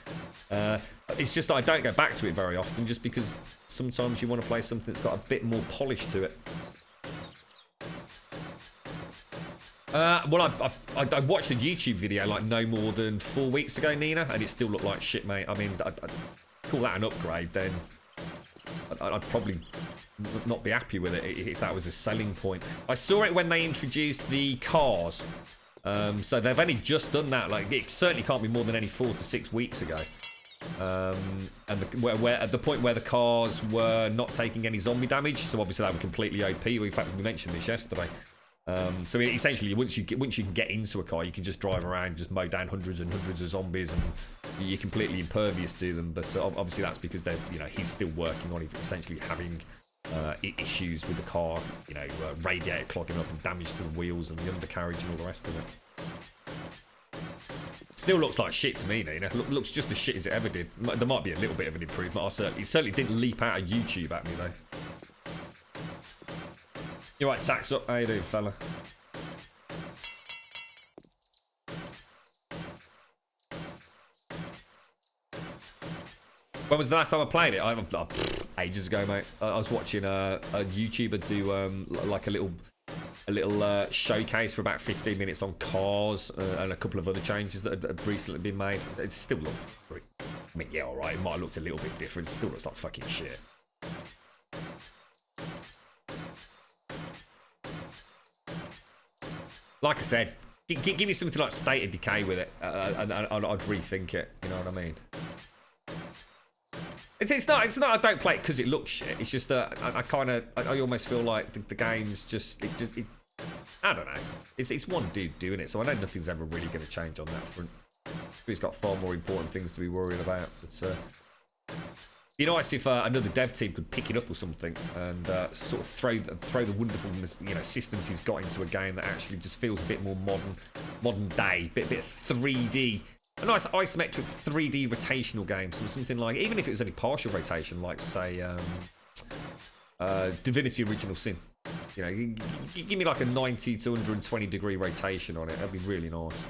It's just that I don't go back to it very often, just because sometimes you want to play something that's got a bit more polish to it. Well, I watched a YouTube video like no more than 4 weeks ago, Nina, and it still looked like shit, mate. I mean, I'd call that an upgrade, then I'd probably not be happy with it if that was a selling point. I saw it when they introduced the cars. So they've only just done that. Like, it certainly can't be more than any 4 to 6 weeks ago. And where at the point where the cars were not taking any zombie damage, so obviously they were completely OP. In fact, we mentioned this yesterday. So essentially, once you can get into a car, you can just drive around, just mow down hundreds and hundreds of zombies, and you're completely impervious to them. But obviously, that's because they're, you know, he's still working on essentially having issues with the car, you know, radiator clogging up and damage to the wheels and the undercarriage and all the rest of it. Still looks like shit to me, Nina. Looks just as shit as it ever did. There might be a little bit of an improvement. It certainly didn't leap out of YouTube at me, though. You're right, Tax Up. How you doing, fella? When was the last time I played it? Ages ago, mate. I was watching a YouTuber do like a little showcase for about 15 minutes on cars and a couple of other changes that had recently been made. It still looked, I mean, yeah, all right. It might have looked a little bit different. It still looks like fucking shit. Like I said, give me something like State of Decay with it, and I'd rethink it. You know what I mean? It's not. I don't play it because it looks shit. It's just that I almost feel like the game's just. I don't know. It's one dude doing it, so I know nothing's ever really going to change on that front. He's got far more important things to be worried about. But be nice if another dev team could pick it up or something and sort of throw the wonderful, you know, systems he's got into a game that actually just feels a bit more modern day, bit 3D a nice isometric 3D rotational game, something like, even if it was only partial rotation, like say Divinity Original Sin. You know, give me like a 90 to 120 degree rotation on it. That'd be really nice.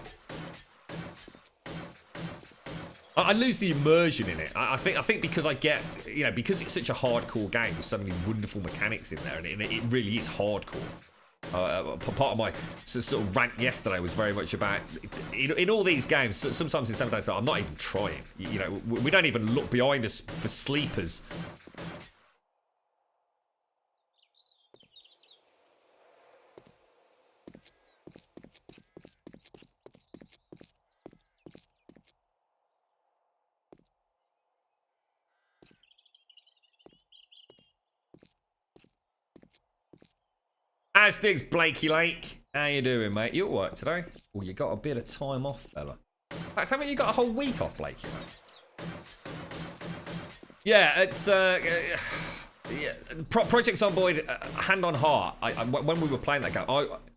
I lose the immersion in it. I think because I get, you know, because it's such a hardcore game with so many wonderful mechanics in there, and it really is hardcore. Part of my sort of rant yesterday was very much about, in all these games, sometimes in some days I'm not even trying. You know, we don't even look behind us for sleepers. How's things, Blakey Lake? How you doing, mate? You at work today? Well, you got a bit of time off, fella. That's how you got a whole week off, Blakey, mate. Yeah, it's yeah, Project Zomboid, hand on heart. When we were playing that game,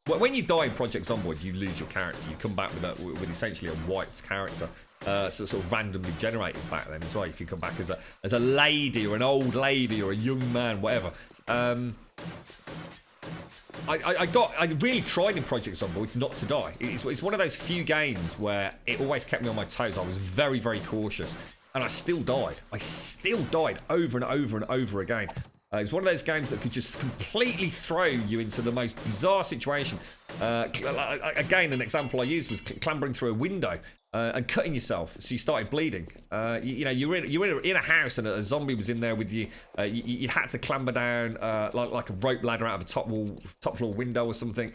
when you die in Project Zomboid, you lose your character. You come back with essentially a wiped character, so sort of randomly generated back then as well. You can come back as a lady or an old lady or a young man, whatever. I really tried in Project Zomboid not to die. It's one of those few games where it always kept me on my toes. I was very, very cautious. And I still died. I still died over and over and over again. It's one of those games that could just completely throw you into the most bizarre situation. Again, an example I used was clambering through a window and cutting yourself, so you started bleeding. You know, you're in a house and a zombie was in there with you. You had to clamber down like a rope ladder out of a top floor window or something.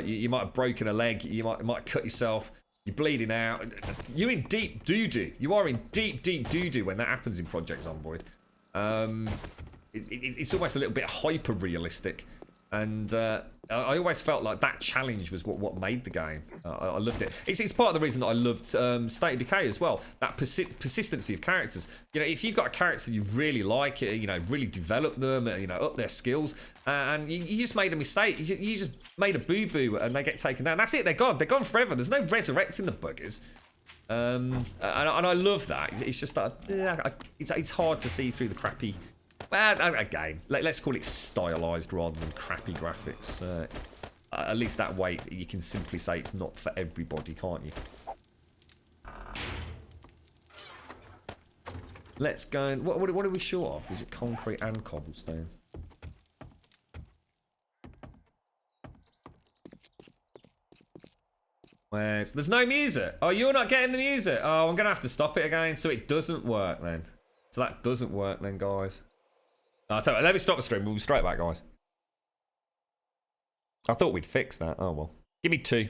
You might have broken a leg. You might have cut yourself. You're bleeding out. You're in deep doo-doo. You are in deep doo-doo when that happens in Project Zomboid. It's almost a little bit hyper-realistic. And I always felt like that challenge was what made the game. I loved it. It's part of the reason that I loved State of Decay as well. That persistency of characters. You know, if you've got a character you really like, you know, really develop them, you know, up their skills, and you just made a mistake. You just made a boo-boo and they get taken down. That's it. They're gone. They're gone forever. There's no resurrecting the buggers. And I love that. It's just that it's hard to see through the crappy. Well, again, let's call it stylized rather than crappy graphics. At least that way you can simply say it's not for everybody, can't you? Let's go and... What are we short of? Is it concrete and cobblestone? There's no music. Oh, you're not getting the music. Oh, I'm going to have to stop it again. So it doesn't work then. So that doesn't work then, guys. I'll tell you, let me stop the stream. We'll be straight back, guys. I thought we'd fix that. Oh, well. Give me 2.